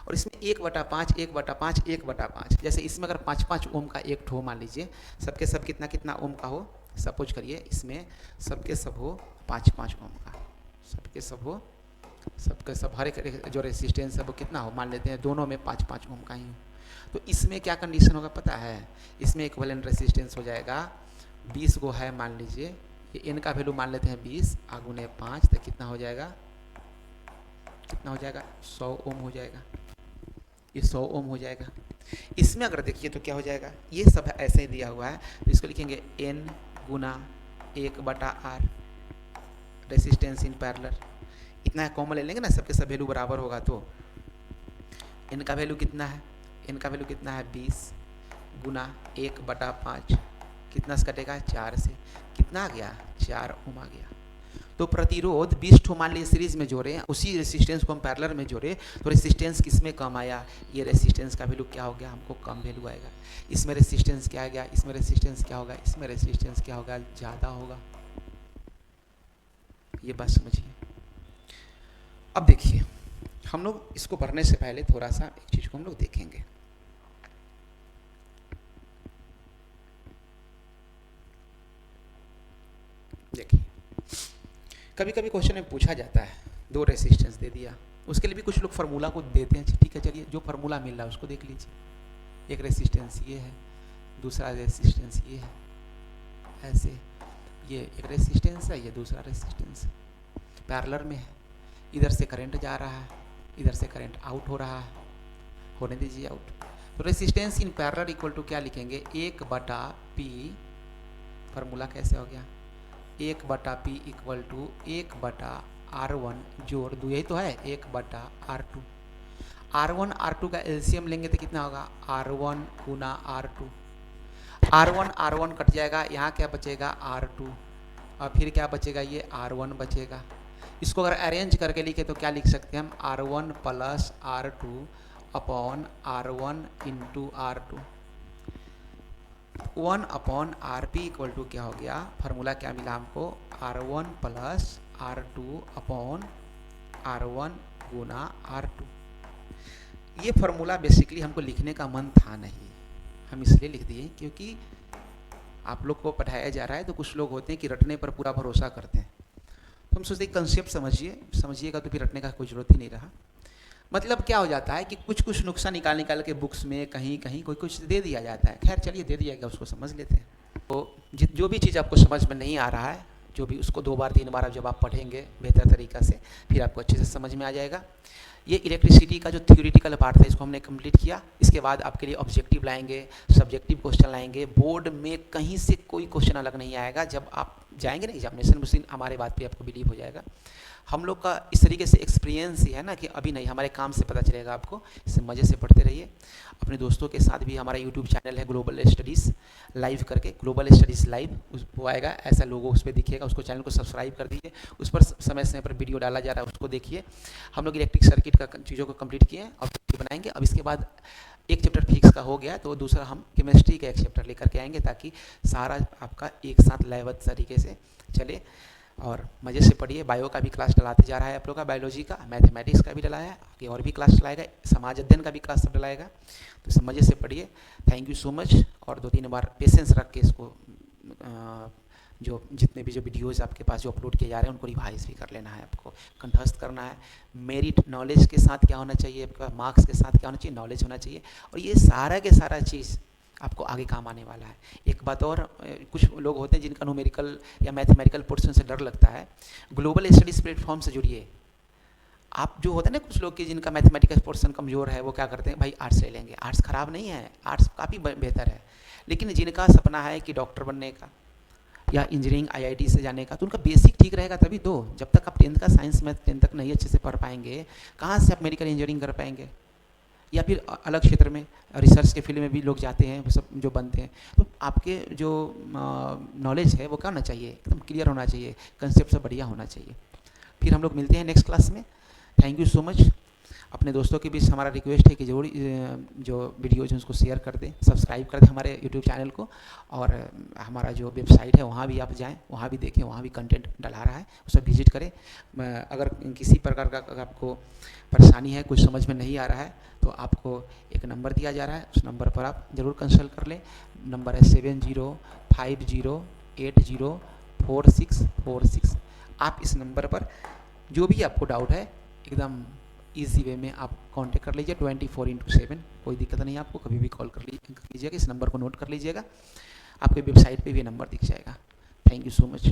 और इसमें 1/5 1/5 1/5, जैसे इसमें अगर 5-5 ओम का एक ठो मान लीजिए, सबके सब कितना कितना ओम का हो, सपोज करिए इसमें सबके सब हो 5-5 ओम का, सबके सब हो, सबके सब हर एक जो रेसिस्टेंस है वो कितना हो, मान लेते हैं दोनों में 5-5 ओम का ही हो, तो इसमें क्या कंडीशन होगा पता है, इसमें इक्विवेलेंट रेसिस्टेंस हो जाएगा 20 गो है, मान लीजिए ये n का वैल्यू मान लेते हैं 20 गुने 5, तो कितना हो जाएगा, कितना हो जाएगा 100 ओम हो जाएगा, ये 100 ओम हो जाएगा। इसमें अगर देखिए तो क्या हो जाएगा, ये सब ऐसे ही दिया हुआ है, तो इसको लिखेंगे n Guna 1/r, resistance in parallel, इतना कॉमन ले लेंगे ना, सबके सब वैल्यू बराबर होगा, तो n का वैल्यू कितना है, n का वैल्यू कितना है 20 गुना 1/5, कितना से कटेगा 4 से, कितना आ गया 4 ओम आ गया। तो प्रतिरोध 20 ठो मान लीजिए सीरीज में जोड़े, उसी रेसिस्टेंस को हम पैरेलल में जोड़े, तो रेसिस्टेंस किस में कम आया, ये रेसिस्टेंस का वैल्यू क्या हो गया, हमको कम वैल्यू आएगा। इसमें रेसिस्टेंस क्या आ गया, इसमें रेसिस्टेंस क्या होगा, इसमें रेसिस्टेंस क्या होगा, ज़्यादा होगा। ये बात समझिए। अब देखिए हम लोग इसको पढ़ने से पहले थोड़ा सा एक चीज़ को हम लोग देखेंगे। देखिए कभी कभी क्वेश्चन में पूछा जाता है, 2 रेसिस्टेंस दे दिया, उसके लिए भी कुछ लोग फार्मूला को देते हैं, ठीक है चलिए जो फार्मूला मिल रहा है उसको देख लीजिए। एक रेसिस्टेंस ये है, दूसरा रेसिस्टेंस ये है, ऐसे ये एक रेसिस्टेंस है, ये दूसरा रेसिस्टेंस है, पैरेलल में है, इधर से करंट जा रहा है, इधर से करंट आउट हो रहा है, होने दीजिए आउट। तो resistance in parallel equal to क्या लिखेंगे, 1/P, फार्मूला कैसे हो गया, 1/P इक्वल टू 1/R1 जोड़ 2, यही तो है 1/R2। R1 R2 का एलसीएम लेंगे तो कितना होगा, R1 गुना R2, R1 कट जाएगा, यहाँ क्या बचेगा R2, और फिर क्या बचेगा, ये R1 बचेगा। इसको अगर अरेंज करके लिखे तो क्या लिख सकते हैं हम, R1 plus R2 upon R1 into R2, 1 upon RP इक्वल टू क्या हो गया, फार्मूला क्या मिला हमको, R1 plus R2 upon R1 गुना R2। ये फार्मूला बेसिकली हमको लिखने का मन था नहीं, हम इसलिए लिख दिए क्योंकि आप लोग को पढ़ाया जा रहा है, तो कुछ लोग होते हैं कि रटने पर पूरा भरोसा करते हैं, तो हम सोचते हैं कंसेप्ट समझिएगा तो फिर रटने का कोई ज़रूरत ही नहीं रहा। मतलब क्या हो जाता है कि कुछ कुछ नुक्सा निकाल के बुक्स में कहीं कहीं कोई कुछ दे दिया जाता है, खैर चलिए दे दिया गया, उसको समझ लेते हैं। तो जो भी चीज़ आपको समझ में नहीं आ रहा है, जो भी उसको 2 बार 3 बार जब आप पढ़ेंगे बेहतर तरीक़ा से, फिर आपको अच्छे से समझ में आ जाएगा। ये इलेक्ट्रिसिटी का जो थ्योरेटिकल पार्ट था इसको हमने कंप्लीट किया। इसके बाद आपके लिए ऑब्जेक्टिव लाएंगे, सब्जेक्टिव क्वेश्चन लाएंगे, बोर्ड में कहीं से कोई क्वेश्चन अलग नहीं आएगा। जब आप जाएंगे ना एग्जामिनेशन में, उस दिन हमारे बात पे आपको बिलीव हो जाएगा। हम लोग का इस तरीके से एक्सपीरियंस ही है ना कि अभी नहीं, हमारे काम से पता चलेगा आपको। इससे मज़े से पढ़ते रहिए। अपने दोस्तों के साथ भी हमारा यूट्यूब चैनल है ग्लोबल स्टडीज़ लाइव करके, ग्लोबल स्टडीज़ लाइव वो आएगा, ऐसा लोगो उस पर दिखेगा, उसको चैनल को सब्सक्राइब कर दीजिए। उस पर समय समय पर वीडियो डाला जा रहा है, उसको देखिए। हम लोग इलेक्ट्रिक सर्किट का चीज़ों को कंप्लीट किए, ऑब्जेक्टिव बनाएंगे। अब इसके बाद एक चैप्टर फिक्स का हो गया, तो दूसरा हम केमिस्ट्री का एक चैप्टर लेकर के आएंगे, ताकि सारा आपका एक साथ लयबद्ध तरीके से चले और मज़े से पढ़िए। बायो का भी क्लास डलाते जा रहा है आप लोग का, बायोलॉजी का, मैथमेटिक्स का भी डलाया है, आगे और भी क्लास डलाएगा, समाज अध्ययन का भी क्लास सब डलाएगा। तो सब मज़े से पढ़िए। Thank you so much. और 2-3 बार पेशेंस रख के इसको जो जितने भी जो वीडियोज़ आपके पास जो अपलोड किए जा रहे हैं उनको रिवाइज भी कर लेना है, आपको कंठस्थ करना है। मेरिट नॉलेज के साथ क्या होना चाहिए, आपका मार्क्स के साथ क्या होना चाहिए, नॉलेज होना चाहिए। और ये सारा के सारा चीज़ आपको आगे काम आने वाला है। एक बात और, कुछ लोग होते हैं जिनका न्यूमेरिकल या मैथमेटिकल पोर्शन से डर लगता है, ग्लोबल स्टडीज़ प्लेटफॉर्म से जुड़िए। आप जो होते हैं ना कुछ लोग कि जिनका मैथमेटिकल पोर्शन कमज़ोर है, वो क्या करते हैं, भाई आर्ट्स ले लेंगे। आर्ट्स ख़राब नहीं है, आर्ट्स काफ़ी बेहतर है, लेकिन जिनका सपना है कि डॉक्टर बनने का या इंजीनियरिंग IIT से जाने का, तो उनका बेसिक ठीक रहेगा तभी तो। जब तक आप 10th का साइंस मैथ 10th तक नहीं अच्छे से पढ़ पाएंगे, कहाँ से आप मेडिकल इंजीनियरिंग कर पाएंगे। या फिर अलग क्षेत्र में रिसर्च के फील्ड में भी लोग जाते हैं, वो सब जो बनते हैं। तो आपके जो नॉलेज है वो क्या होना चाहिए, एकदम क्लियर होना चाहिए, कंसेप्ट सब बढ़िया होना चाहिए। फिर हम लोग मिलते हैं नेक्स्ट क्लास में। Thank you so much. अपने दोस्तों के बीच हमारा रिक्वेस्ट है कि जरूर जो वीडियोज हैं उसको शेयर कर दें, सब्सक्राइब कर दें हमारे यूट्यूब चैनल को। और हमारा जो वेबसाइट है वहाँ भी आप जाएं, वहाँ भी देखें, वहाँ भी कंटेंट डला रहा है, उसे विजिट करें। अगर किसी प्रकार का अगर आपको परेशानी है, कुछ समझ में नहीं आ रहा है, तो आपको एक नंबर दिया जा रहा है, उस नंबर पर आप ज़रूर कंसल्ट कर लें। नंबर है 7050804646। आप इस नंबर पर जो भी आपको डाउट है एकदम ईजी वे में आप कांटेक्ट कर लीजिए 24/7। कोई दिक्कत नहीं है, आपको कभी भी कॉल कर लीजिएगा। इस नंबर को नोट कर लीजिएगा, आपके वेबसाइट पे भी नंबर दिख जाएगा। Thank you so much.